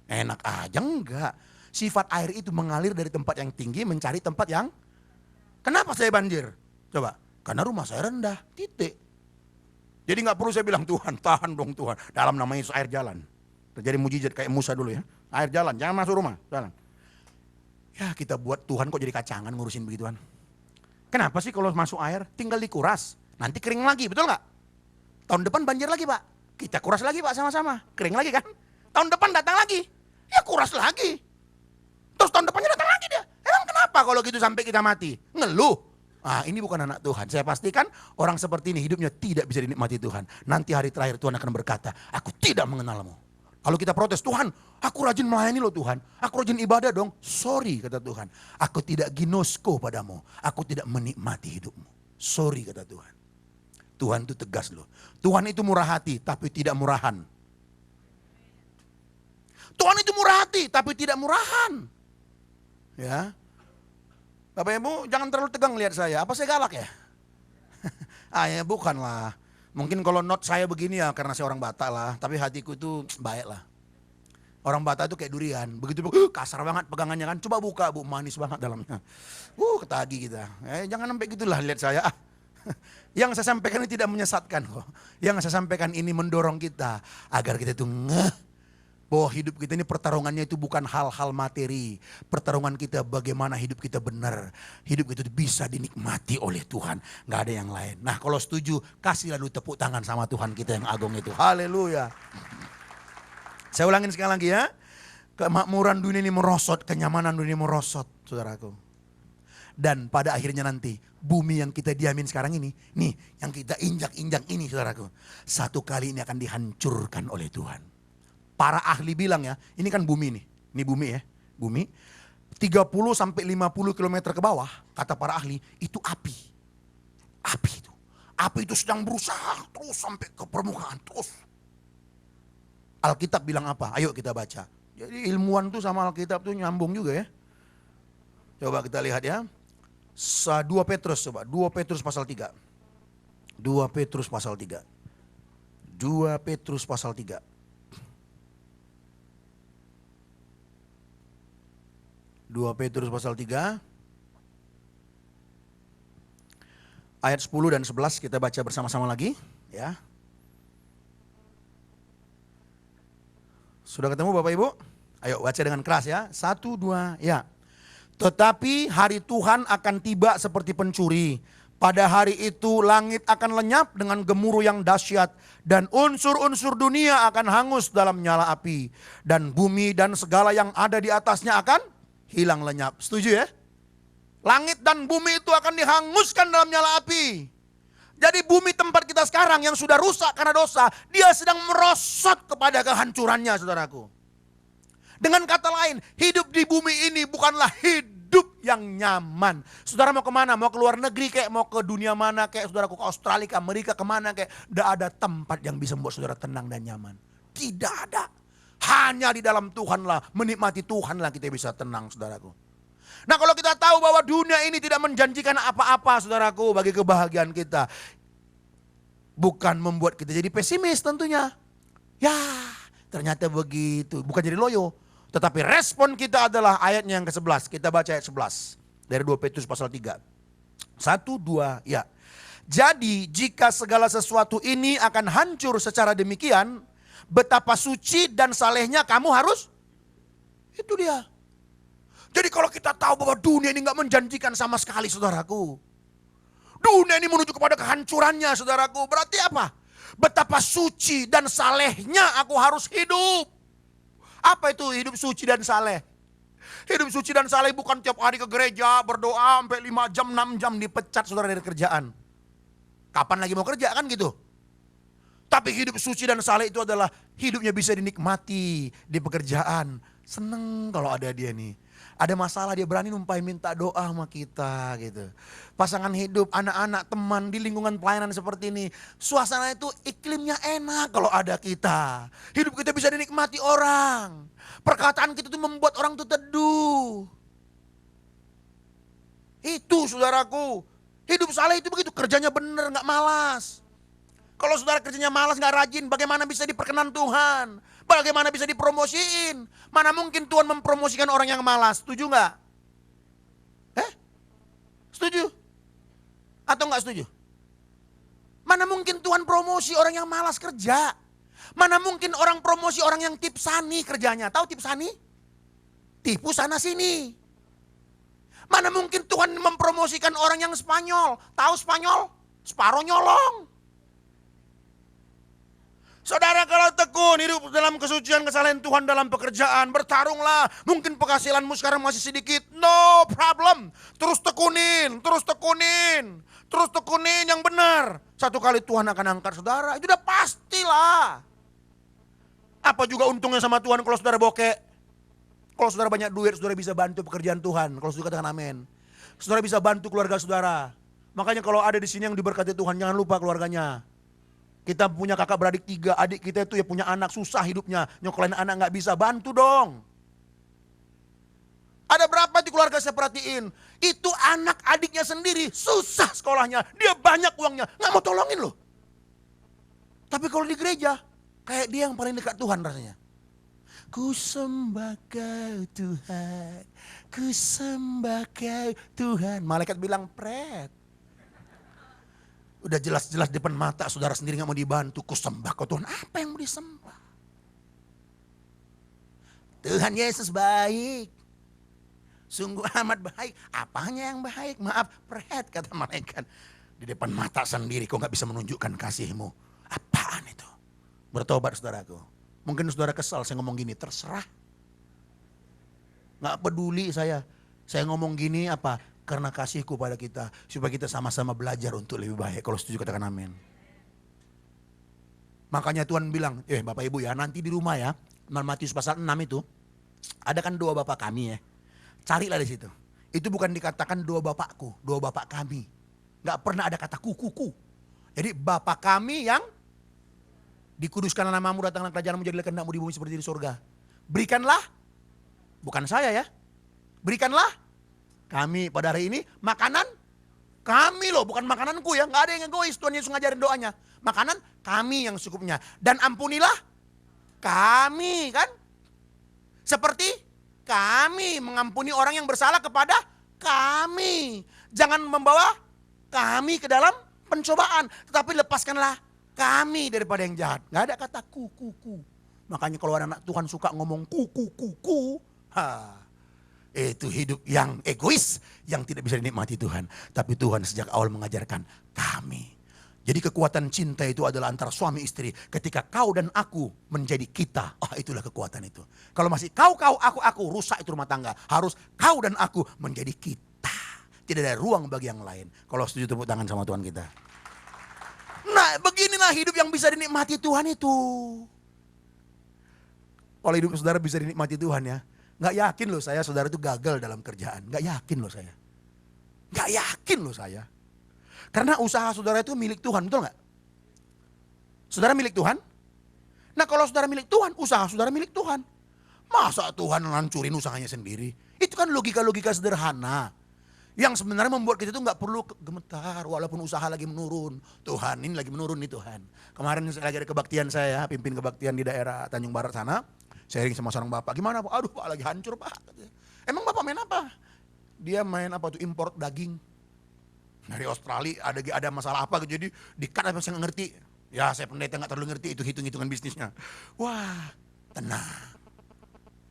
Enak aja enggak. Sifat air itu mengalir dari tempat yang tinggi mencari tempat yang. Kenapa saya banjir? Coba. Karena rumah saya rendah. Titik. Jadi gak perlu saya bilang Tuhan tahan dong Tuhan. Dalam nama Yesus air jalan. Terjadi mujizat kayak Musa dulu ya. Air jalan. Jangan masuk rumah. Jalan. Ya kita buat Tuhan kok jadi kacangan ngurusin begituan. Kenapa sih kalau masuk air tinggal dikuras. Nanti kering lagi betul gak? Tahun depan banjir lagi pak. Kita kuras lagi pak sama-sama. Kering lagi kan? Tahun depan datang lagi, ya kuras lagi. Terus tahun depannya datang lagi dia. Emang kenapa kalau gitu sampai kita mati? Ngeluh. Ah ini bukan anak Tuhan. Saya pastikan orang seperti ini hidupnya tidak bisa dinikmati Tuhan. Nanti hari terakhir Tuhan akan berkata, aku tidak mengenalmu. Kalau kita protes, Tuhan aku rajin melayani loh Tuhan. Aku rajin ibadah dong. Sorry kata Tuhan. Aku tidak ginosko padamu. Aku tidak menikmati hidupmu. Sorry kata Tuhan. Tuhan itu tegas loh. Tuhan itu murah hati tapi tidak murahan. Tuhan itu murah hati tapi tidak murahan. Ya. Bapak Ibu jangan terlalu tegang lihat saya. Apa saya galak ya? Ya bukan lah. Mungkin kalau not saya begini ya karena saya orang Batak lah. Tapi hatiku itu baik lah. Orang Batak itu kayak durian. Begitu kasar banget pegangannya kan. Coba buka bu, manis banget dalamnya. Ketagi kita. Jangan sampai gitulah lihat saya. Yang saya sampaikan ini tidak menyesatkan kok. Yang saya sampaikan ini mendorong kita. Agar kita itu bahwa hidup kita ini pertarungannya itu bukan hal-hal materi. Pertarungan kita bagaimana hidup kita benar. Hidup kita bisa dinikmati oleh Tuhan. Gak ada yang lain. Nah kalau setuju kasih lalu tepuk tangan sama Tuhan kita yang agung itu. Haleluya. Saya ulangin sekali lagi ya. Kemakmuran dunia ini merosot. Kenyamanan dunia ini merosot saudaraku. Dan pada akhirnya nanti bumi yang kita diamin sekarang ini. Nih yang kita injak-injak ini saudaraku. Satu kali ini akan dihancurkan oleh Tuhan. Para ahli bilang ya, ini kan bumi nih. Ini bumi ya, bumi. 30 sampai 50 km ke bawah, kata para ahli, itu api. Api itu. Api itu sedang berusaha terus sampai ke permukaan, terus. Alkitab bilang apa? Ayo kita baca. Jadi ilmuwan tuh sama Alkitab tuh nyambung juga ya. Coba kita lihat ya. 2 Petrus coba, 2 Petrus pasal 3. 2 Petrus pasal 3. 2 Petrus pasal 3. 2 2 Petrus pasal 3 ayat 10 dan 11 kita baca bersama-sama lagi ya. Sudah ketemu Bapak Ibu? Ayo baca dengan keras ya. 1, 2, ya. Tetapi hari Tuhan akan tiba seperti pencuri. Pada hari itu langit akan lenyap dengan gemuruh yang dahsyat. Dan unsur-unsur dunia akan hangus dalam nyala api. Dan bumi dan segala yang ada di atasnya akan hilang lenyap. Setuju ya? Langit dan bumi itu akan dihanguskan dalam nyala api. Jadi bumi tempat kita sekarang yang sudah rusak karena dosa, dia sedang merosot kepada kehancurannya, saudaraku. Dengan kata lain, hidup di bumi ini bukanlah hidup yang nyaman. Saudara mau kemana? Mau ke luar negeri kayak, mau ke dunia mana kayak, saudaraku ke Australia, ke Amerika, kemana kayak. Tidak ada tempat yang bisa membuat saudara tenang dan nyaman. Tidak ada. Hanya di dalam Tuhanlah, menikmati Tuhanlah kita bisa tenang, saudaraku. Nah kalau kita tahu bahwa dunia ini tidak menjanjikan apa-apa, saudaraku, bagi kebahagiaan kita. Bukan membuat kita jadi pesimis tentunya. Ya ternyata begitu, bukan jadi loyo. Tetapi respon kita adalah ayatnya yang ke-11. Kita baca ayat 11 dari 2 Petrus pasal 3. 1, 2, ya. Jadi jika segala sesuatu ini akan hancur secara demikian, betapa suci dan salehnya kamu harus. Itu dia. Jadi kalau kita tahu bahwa dunia ini gak menjanjikan sama sekali, saudaraku. Dunia ini menuju kepada kehancurannya, saudaraku. Berarti apa? Betapa suci dan salehnya aku harus hidup. Apa itu hidup suci dan saleh? Hidup suci dan saleh bukan tiap hari ke gereja, berdoa sampai 5 jam, 6 jam dipecat saudara dari kerjaan. Kapan lagi mau kerja kan gitu. Tapi hidup suci dan saleh itu adalah hidupnya bisa dinikmati di pekerjaan. Seneng kalau ada dia nih. Ada masalah dia berani numpai minta doa sama kita gitu. Pasangan hidup, anak-anak, teman di lingkungan pelayanan seperti ini. Suasana itu iklimnya enak kalau ada kita. Hidup kita bisa dinikmati orang. Perkataan kita itu membuat orang itu teduh. Itu saudaraku. Hidup saleh itu begitu, kerjanya benar, gak malas. Kalau saudara kerjanya malas, gak rajin, bagaimana bisa diperkenan Tuhan? Bagaimana bisa dipromosiin? Mana mungkin Tuhan mempromosikan orang yang malas? Setuju gak? Setuju? Atau gak setuju? Mana mungkin Tuhan promosi orang yang malas kerja? Mana mungkin orang promosi orang yang tipsani kerjanya? Tahu tipsani? Tipu sana sini. Mana mungkin Tuhan mempromosikan orang yang Spanyol? Tahu Spanyol? Separuh nyolong. Saudara kalau tekun hidup dalam kesucian kesalahan Tuhan dalam pekerjaan, bertarunglah. Mungkin penghasilanmu sekarang masih sedikit, no problem. Terus tekunin, terus tekunin. Terus tekunin yang benar. Satu kali Tuhan akan angkat saudara, itu udah pastilah. Apa juga untungnya sama Tuhan kalau saudara bokeh? Kalau saudara banyak duit, saudara bisa bantu pekerjaan Tuhan. Kalau saudara katakan amin. Saudara bisa bantu keluarga saudara. Makanya kalau ada di sini yang diberkati Tuhan, jangan lupa keluarganya. Kita punya kakak beradik 3, adik kita itu ya punya anak susah hidupnya. Nyokolain anak gak bisa, bantu dong. Ada berapa di keluarga saya perhatiin, itu anak adiknya sendiri susah sekolahnya. Dia banyak uangnya, gak mau tolongin loh. Tapi kalau di gereja, kayak dia yang paling dekat Tuhan rasanya. Ku sembah kau Tuhan, ku sembah kau Tuhan. Malaikat bilang pret. Udah jelas-jelas depan mata saudara sendiri gak mau dibantu. Ku sembah kau Tuhan. Apa yang mau disembah? Tuhan Yesus baik. Sungguh amat baik. Apanya yang baik? Maaf, pret kata malaikat. Di depan mata sendiri kau gak bisa menunjukkan kasihmu. Apaan itu? Bertobat saudaraku. Mungkin saudara kesal saya ngomong gini. Terserah. Gak peduli saya. Saya ngomong gini apa? Karena kasihku pada kita, supaya kita sama-sama belajar untuk lebih baik. Kalau setuju katakan amin. Makanya Tuhan bilang, Bapak Ibu ya, nanti di rumah ya, Matius pasal 6 itu, ada kan 2 bapak kami ya. Carilah di situ. Itu bukan dikatakan 2 bapakku, 2 bapak kami. Gak pernah ada kata kuku. Jadi bapak kami yang dikuduskan namamu, datanglah kerajaanmu, jadilah kehendakmu di bumi seperti di surga. Berikanlah, bukan saya ya, berikanlah kami pada hari ini makanan kami loh, bukan makananku ya. Gak ada yang egois, Tuhan Yesus ngajarin doanya. Makanan kami yang secukupnya. Dan ampunilah kami kan. Seperti kami mengampuni orang yang bersalah kepada kami. Jangan membawa kami ke dalam pencobaan, tetapi lepaskanlah kami daripada yang jahat. Gak ada kata ku. Makanya kalau anak Tuhan suka ngomong ku, itu hidup yang egois, yang tidak bisa dinikmati Tuhan. Tapi Tuhan sejak awal mengajarkan kami. Jadi kekuatan cinta itu adalah antara suami istri. Ketika kau dan aku menjadi kita, itulah kekuatan itu. Kalau masih kau, aku, rusak itu rumah tangga. Harus kau dan aku menjadi kita. Tidak ada ruang bagi yang lain. Kalau setuju tepuk tangan sama Tuhan kita. Nah, beginilah hidup yang bisa dinikmati Tuhan itu. Kalau hidup saudara bisa dinikmati Tuhan ya. Gak yakin loh saya saudara itu gagal dalam kerjaan. Gak yakin loh saya. Gak yakin loh saya. Karena usaha saudara itu milik Tuhan, betul gak? Saudara milik Tuhan? Nah kalau saudara milik Tuhan, usaha saudara milik Tuhan. Masa Tuhan ngancurin usahanya sendiri? Itu kan logika-logika sederhana. Yang sebenarnya membuat kita itu gak perlu gemetar walaupun usaha lagi menurun. Tuhan ini lagi menurun nih Tuhan. Kemarin saya lagi ada kebaktian saya, pimpin kebaktian di daerah Tanjung Barat sana. Sharing sama seorang bapak, gimana Pak? Aduh Pak lagi hancur Pak. Emang Bapak main apa? Dia main apa tuh, import daging. Dari Australia ada masalah apa gitu, jadi di-cut apa saya nggak ngerti. Ya saya pendeta nggak terlalu ngerti itu hitung-hitungan bisnisnya. Wah tenang,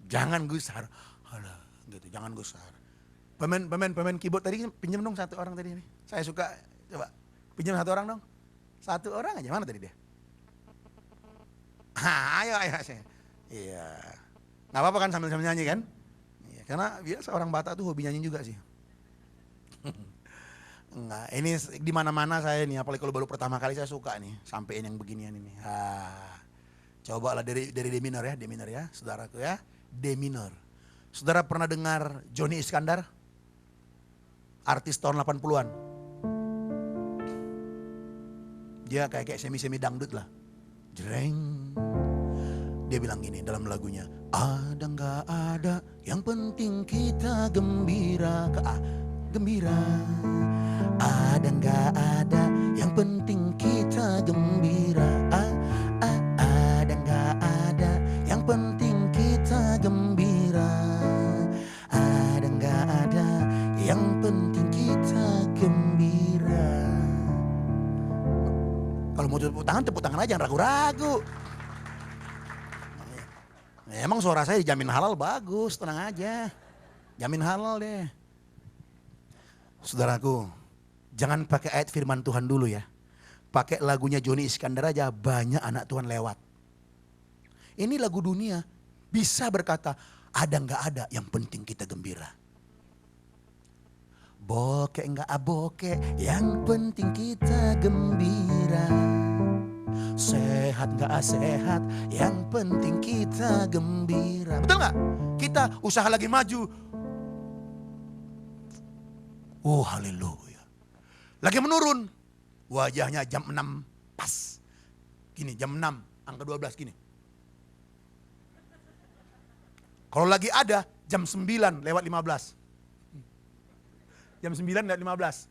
jangan gusar. Alah, gitu, jangan gusar. Pemain keyboard tadi pinjam dong satu orang tadi ini. Saya suka, coba pinjam satu orang dong. Satu orang aja, mana tadi dia? Ayo. Iya, nggak apa-apa kan sambil nyanyi kan? Iya, karena biasa orang Batak tuh hobi nyanyi juga sih. Enggak, ini di mana-mana saya nih, apalagi kalau baru pertama kali saya suka nih sampein yang beginian ini. Coba lah dari D minor ya, saudaraku ya, D minor. Saudara pernah dengar Johnny Iskandar? Artis tahun 80-an. Dia kayak semi dangdut lah. Jreng. Dia bilang gini dalam lagunya, ada nggak ada, yang penting kita gembira. Gembira. Ada nggak ada, yang penting kita gembira. Ada nggak ada, yang penting kita gembira. Ada nggak ada, yang penting kita gembira. Kalau mau tepuk tangan aja, jangan ragu-ragu. Emang suara saya dijamin halal bagus, tenang aja. Jamin halal deh. Saudaraku, jangan pakai ayat firman Tuhan dulu ya. Pakai lagunya Johnny Iskandar aja, banyak anak Tuhan lewat. Ini lagu dunia, bisa berkata, ada nggak ada, yang penting kita gembira. Bokek nggak bokek, yang penting kita gembira. Sehat nggak sehat, yang penting kita gembira. Betul nggak? Kita usaha lagi maju. Oh haleluya. Lagi menurun. Wajahnya jam 6 pas. Gini jam 6, angka 12 gini. Kalau lagi ada jam 9 lewat 15. Jam 9 lewat 15.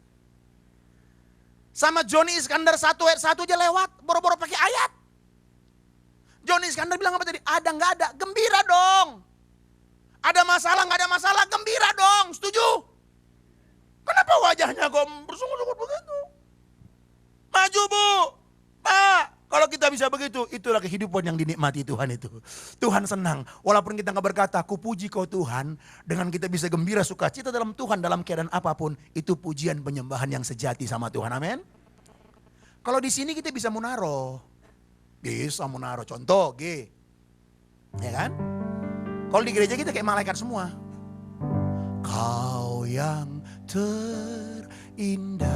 Sama Johnny Iskandar 1 ayat 1 aja lewat, boro-boro pakai ayat. Johnny Iskandar bilang apa tadi? Ada nggak ada, gembira dong. Ada masalah nggak ada masalah, gembira dong. Setuju? Kenapa wajahnya kok bersungut-sungut begitu? Maju Bu, Pak. Kalau kita bisa begitu, itulah kehidupan yang dinikmati Tuhan itu. Tuhan senang, walaupun kita nggak berkata, ku puji kau Tuhan. Dengan kita bisa gembira, sukacita dalam Tuhan, dalam keadaan apapun. Itu pujian penyembahan yang sejati sama Tuhan, amin. Kalau di sini kita bisa munaro. Bisa munaro, contoh G. Ya kan? Kalau di gereja kita kayak malaikat semua. Kau yang terindah.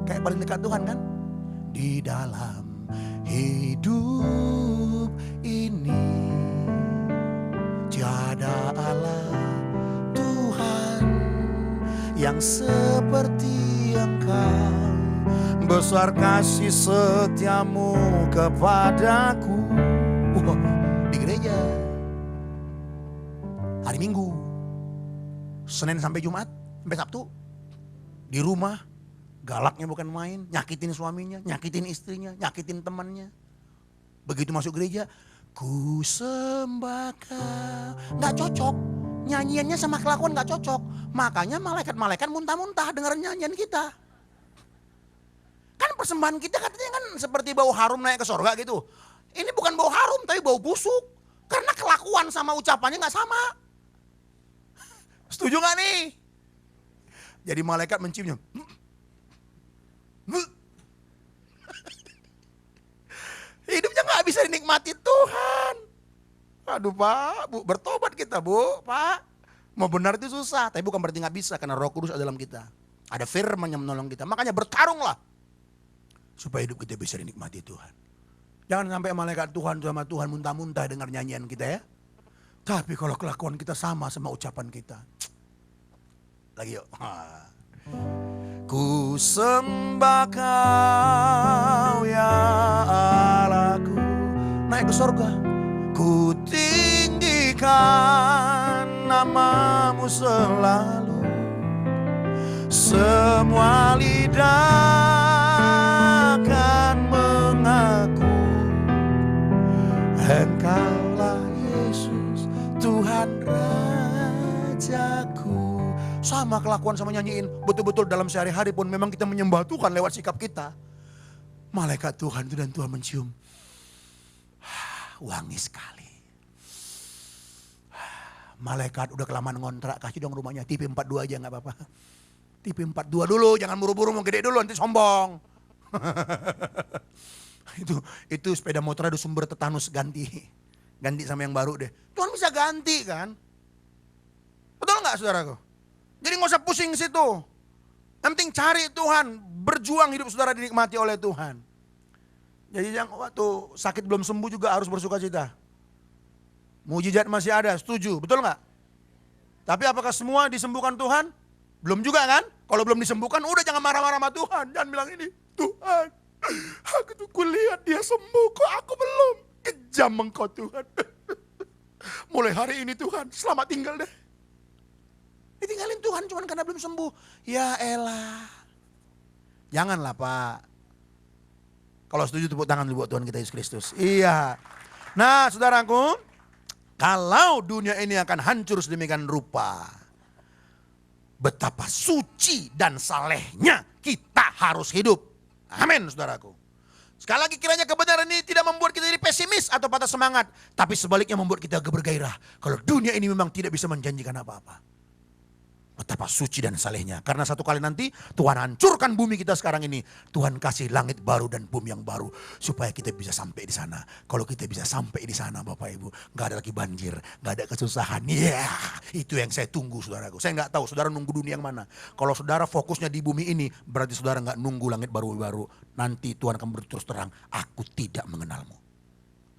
Kayak paling dekat Tuhan kan? Di dalam hidup ini tiada Allah Tuhan yang seperti Engkau, besar kasih setiamu kepadaku. Di gereja hari Minggu, Senin sampai Jumat, sampai Sabtu. Di rumah galaknya bukan main, nyakitin suaminya, nyakitin istrinya, nyakitin temannya. Begitu masuk gereja, Ku sembah Kau. Nggak cocok. Nyanyiannya sama kelakuan nggak cocok. Makanya malaikat-malaikat muntah-muntah dengar nyanyian kita. Kan persembahan kita katanya kan seperti bau harum naik ke sorga gitu. Ini bukan bau harum tapi bau busuk. Karena kelakuan sama ucapannya nggak sama. Setuju nggak nih? Jadi malaikat menciumnya. Hidupnya nggak bisa dinikmati Tuhan. Aduh Pak, Bu, bertobat kita Bu, Pak. Mau benar itu susah, tapi bukan berarti nggak bisa karena Roh Kudus ada dalam kita. Ada firman yang menolong kita, makanya bertarunglah supaya hidup kita bisa dinikmati Tuhan. Jangan sampai malaikat Tuhan sama Tuhan muntah-muntah dengar nyanyian kita ya. Tapi kalau kelakuan kita sama ucapan kita. Lagi yuk. Ku sembah Kau ya Allahku. Naik ke surga. Ku tinggikan nama-Mu selalu. Semua lidah akan mengaku Engkaulah Yesus Tuhan Rajaku. Sama kelakuan sama nyanyiin. Betul-betul dalam sehari-hari pun memang kita menyembah Tuhan lewat sikap kita. Malaikat Tuhan itu dan Tuhan mencium. Wangi sekali. Malaikat udah kelamaan ngontrak, kasih dong rumahnya. Tipe 42 aja gak apa-apa. Tipe 42 dulu, jangan buru-buru mau gede dulu nanti sombong. itu sepeda motor ada sumber tetanus, ganti sama yang baru deh. Tuhan bisa ganti kan? Betul nggak saudaraku? Jadi nggak usah pusing situ. Yang penting cari Tuhan, berjuang hidup saudara dinikmati oleh Tuhan. Jadi yang waktu sakit belum sembuh juga harus bersuka cita. Mujizat masih ada, setuju, betul nggak? Tapi apakah semua disembuhkan Tuhan? Belum juga kan? Kalau belum disembuhkan udah jangan marah-marah sama Tuhan. Jangan bilang ini, Tuhan, aku tuh kulihat dia sembuh kok aku belum. Kejam Engkau Tuhan. Mulai hari ini Tuhan, selamat tinggal deh. Ditinggalin Tuhan cuma karena belum sembuh. Ya elah. Janganlah Pak. Kalau setuju tepuk tangan dulu buat Tuhan kita Yesus Kristus. Iya. Nah saudaraku, kalau dunia ini akan hancur sedemikian rupa, betapa suci dan salehnya kita harus hidup. Amin saudaraku. Sekali lagi kiranya kebenaran ini tidak membuat kita jadi pesimis atau patah semangat. Tapi sebaliknya membuat kita bergairah. Kalau dunia ini memang tidak bisa menjanjikan apa-apa. Betapa suci dan salehnya. Karena satu kali nanti Tuhan hancurkan bumi kita sekarang ini. Tuhan kasih langit baru dan bumi yang baru. Supaya kita bisa sampai di sana. Kalau kita bisa sampai di sana Bapak Ibu. Gak ada lagi banjir. Gak ada kesusahan. Itu yang saya tunggu saudaraku. Saya gak tahu saudara nunggu dunia yang mana. Kalau saudara fokusnya di bumi ini. Berarti saudara gak nunggu langit baru-baru. Nanti Tuhan akan berterus terang. Aku tidak mengenalmu.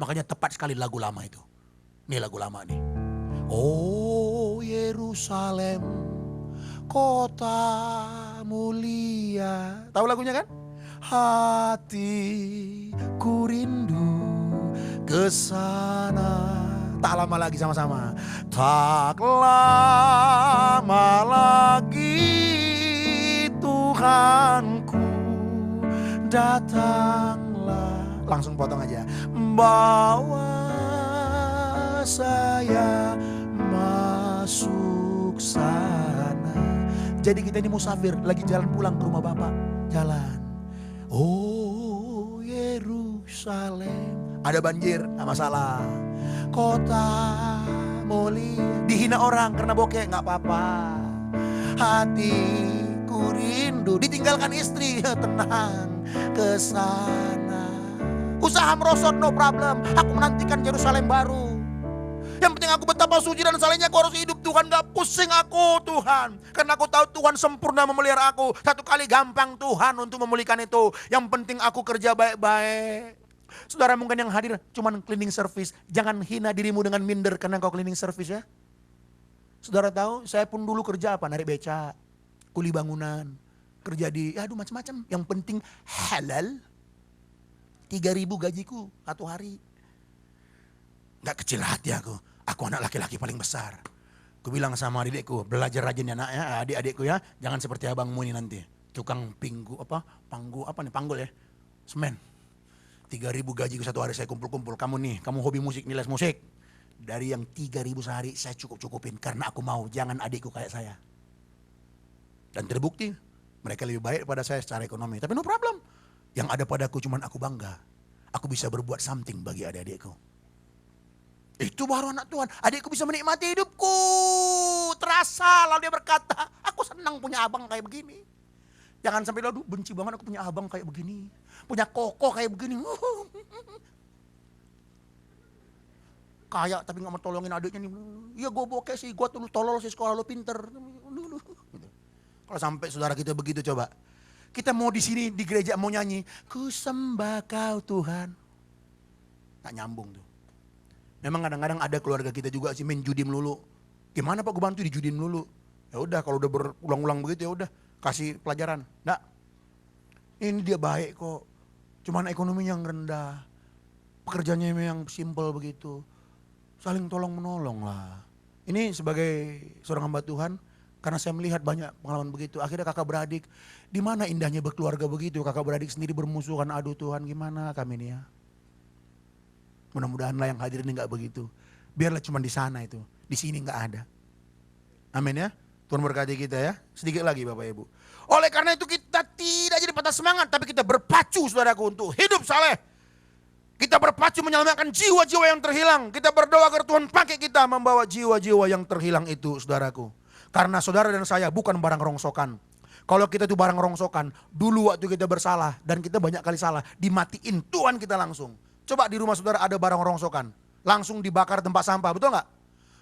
Makanya tepat sekali lagu lama itu. Ini lagu lama nih. Oh Yerusalem, kota mulia. Tahu lagunya kan? Hatiku rindu ke sana. Tak lama lagi sama-sama. Tak lama lagi Tuhanku datanglah. Langsung potong aja. Bawa saya masuk sana. Jadi kita ini musafir, lagi jalan pulang ke rumah Bapak. Jalan. Oh Yerusalem. Ada banjir, gak masalah. Kota mulia. Dihina orang karena bokeh, gak apa-apa. Hatiku rindu. Ditinggalkan istri, tenang. Ke sana. Usaha merosot, no problem. Aku menantikan Yerusalem baru. Yang penting aku betapa suci dan salehnya aku harus hidup Tuhan. Gak pusing aku Tuhan. Karena aku tahu Tuhan sempurna memelihara aku. Satu kali gampang Tuhan untuk memulihkan itu. Yang penting aku kerja baik-baik. Saudara mungkin yang hadir cuman cleaning service. Jangan hina dirimu dengan minder karena kau cleaning service ya. Saudara tahu saya pun dulu kerja apa? Narik beca, kuli bangunan, kerja di macam-macam. Yang penting halal. 3.000 gajiku satu hari. Gak kecil hati aku. Aku anak laki-laki paling besar. Aku bilang sama adikku, belajar rajin ya nak ya, adik-adikku ya. Jangan seperti abangmu ini nanti. Tukang panggul ya. Semen. 3.000 gaji satu hari saya kumpul-kumpul. Kamu hobi musik, nih les musik. Dari yang 3.000 sehari saya cukup-cukupin karena aku mau, jangan adikku kayak saya. Dan terbukti mereka lebih baik pada saya secara ekonomi. Tapi no problem. Yang ada padaku cuman aku bangga. Aku bisa berbuat something bagi adik-adikku. Itu baru anak Tuhan. Adikku bisa menikmati hidupku. Terasa lalu dia berkata, aku senang punya abang kayak begini. Jangan sampai lalu benci banget aku punya abang kayak begini. Punya koko kayak begini. Kaya tapi gak mau tolongin adiknya nih. Ya gue bokeh sih, gue tuh tolol sih, sekolah lo pinter. Kalau sampai saudara kita begitu coba. Kita mau di sini di gereja mau nyanyi, ku sembah kau Tuhan. Tak nyambung tuh. Memang kadang-kadang ada keluarga kita juga sih main judi melulu. Gimana Pak gue bantu di judi melulu? Ya udah kalau udah berulang-ulang begitu ya udah kasih pelajaran. Nggak. Ini dia baik kok. Cuman ekonominya yang rendah. Pekerjaannya yang simple begitu. Saling tolong menolong lah. Ini sebagai seorang hamba Tuhan, karena saya melihat banyak pengalaman begitu. Akhirnya kakak beradik, di mana indahnya berkeluarga begitu. Kakak beradik sendiri bermusuhan, aduh Tuhan gimana kami ini ya. Mudah-mudahan lah yang hadir ini gak begitu. Biarlah cuma di sana itu, di sini gak ada. Amin ya. Tuhan berkati kita ya. Sedikit lagi Bapak Ibu. Oleh karena itu kita tidak jadi patah semangat, tapi kita berpacu saudaraku untuk hidup saleh. Kita berpacu menyelamatkan jiwa-jiwa yang terhilang. Kita berdoa agar Tuhan pakai kita membawa jiwa-jiwa yang terhilang itu saudaraku. Karena saudara dan saya bukan barang rongsokan. Kalau kita itu barang rongsokan, dulu waktu kita bersalah dan kita banyak kali salah, dimatiin Tuhan kita langsung. Coba di rumah saudara ada barang rongsokan, langsung dibakar tempat sampah, betul nggak?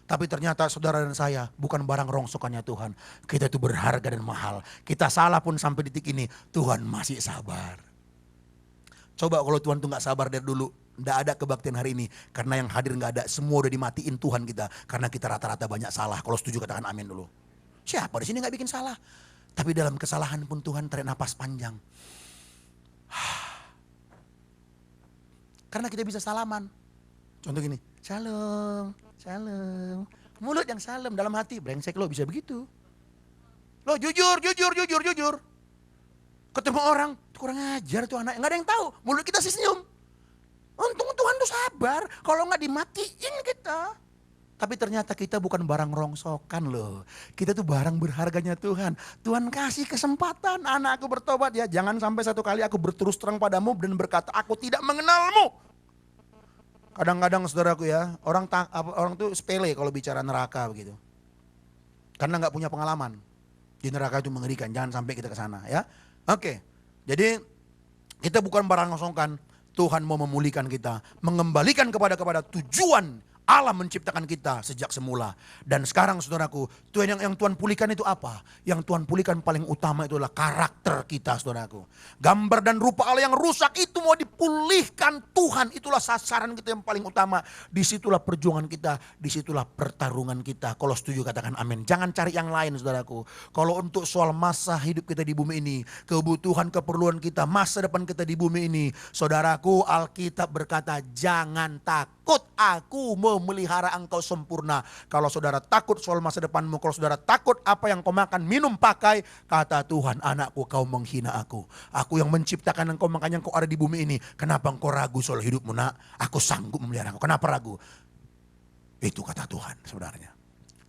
Tapi ternyata saudara dan saya bukan barang rongsokannya Tuhan. Kita itu berharga dan mahal. Kita salah pun sampai detik ini, Tuhan masih sabar. Coba kalau Tuhan tuh gak sabar dari dulu, gak ada kebaktian hari ini. Karena yang hadir gak ada, semua udah dimatiin Tuhan kita. Karena kita rata-rata banyak salah. Kalau setuju katakan amin dulu. Siapa di sini gak bikin salah? Tapi dalam kesalahan pun Tuhan tarik napas panjang. Karena kita bisa salaman. Contoh gini, shalom, shalom. Mulut yang salam, dalam hati brengsek lo bisa begitu. Lo jujur. Ketemu orang, kurang ajar tuh anak, nggak ada yang tahu. Mulut kita sih senyum. Untung Tuhan tuh sabar, kalau nggak dimatiin kita. Tapi ternyata kita bukan barang rongsokan loh. Kita tuh barang berharganya Tuhan. Tuhan kasih kesempatan anakku bertobat ya. Jangan sampai satu kali aku berterus terang padamu dan berkata aku tidak mengenalmu. Kadang-kadang saudaraku ya, orang tuh sepele kalau bicara neraka begitu. Karena nggak punya pengalaman. Di neraka itu mengerikan, jangan sampai kita ke sana ya. Oke, jadi kita bukan barang rongsokan. Tuhan mau memulihkan kita, mengembalikan kepada tujuan Allah menciptakan kita sejak semula. Dan sekarang saudaraku, Tuhan yang Tuhan pulihkan itu apa? Yang Tuhan pulihkan paling utama itu adalah karakter kita saudaraku. Gambar dan rupa Allah yang rusak itu mau dipulihkan Tuhan. Itulah sasaran kita yang paling utama. Disitulah perjuangan kita, disitulah pertarungan kita. Kalau setuju katakan amin. Jangan cari yang lain saudaraku. Kalau untuk soal masa hidup kita di bumi ini, kebutuhan keperluan kita, masa depan kita di bumi ini. Saudaraku, Alkitab berkata jangan takut, aku memelihara engkau sempurna. Kalau saudara takut soal masa depanmu, kalau saudara takut apa yang kau makan, minum, pakai, kata Tuhan, anakku kau menghina aku. Aku yang menciptakan engkau, makanya engkau ada di bumi ini. Kenapa engkau ragu soal hidupmu nak? Aku sanggup memelihara engkau. Kenapa ragu? Itu kata Tuhan sebenarnya.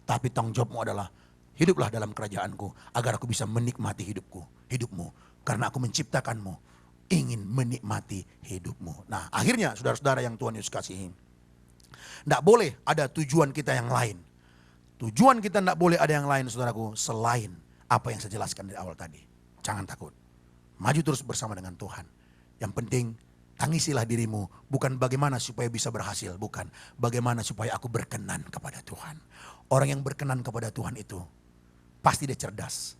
Tapi tanggung jawabmu adalah hiduplah dalam kerajaanku agar aku bisa menikmati hidupmu. Karena aku menciptakanmu ingin menikmati hidupmu. Nah akhirnya saudara-saudara yang Tuhan Yesus kasihi, tidak boleh ada tujuan kita yang lain. Tujuan kita tidak boleh ada yang lain saudaraku, selain apa yang saya jelaskan dari awal tadi. Jangan takut. Maju terus bersama dengan Tuhan. Yang penting tangisilah dirimu. Bukan bagaimana supaya bisa berhasil. Bukan bagaimana supaya aku berkenan kepada Tuhan. Orang yang berkenan kepada Tuhan itu pasti dia cerdas.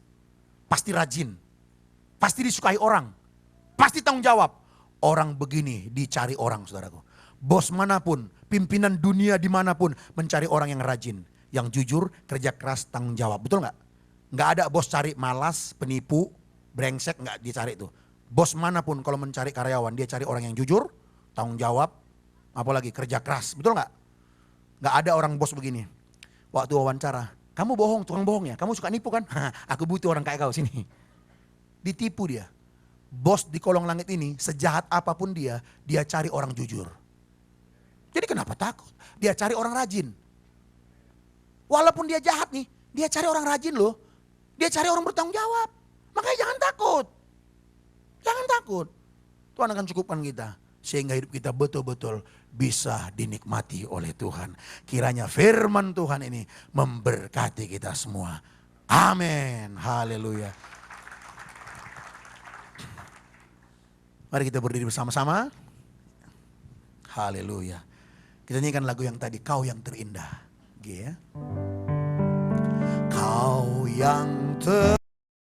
Pasti rajin. Pasti disukai orang. Pasti tanggung jawab. Orang begini dicari orang saudaraku. Bos manapun, pimpinan dunia dimanapun mencari orang yang rajin. Yang jujur, kerja keras, tanggung jawab. Betul nggak? Nggak ada bos cari malas, penipu, brengsek, nggak dicari itu. Bos manapun kalau mencari karyawan, dia cari orang yang jujur, tanggung jawab, apalagi kerja keras. Betul nggak? Nggak ada orang bos begini. Waktu wawancara, kamu bohong, tukang bohong ya? Kamu suka nipu kan? Aku butuh orang kayak kau sini. Ditipu dia. bos di kolong langit ini, sejahat apapun dia cari orang jujur. Jadi kenapa takut? Dia cari orang rajin. Walaupun dia jahat nih, dia cari orang rajin loh. Dia cari orang bertanggung jawab. Makanya jangan takut. Jangan takut. Tuhan akan cukupkan kita. Sehingga hidup kita betul-betul bisa dinikmati oleh Tuhan. Kiranya firman Tuhan ini memberkati kita semua. Amin. Haleluya. Mari kita berdiri bersama-sama. Haleluya. Kita nyanyikan lagu yang tadi, Kau yang terindah. G ya. Kau yang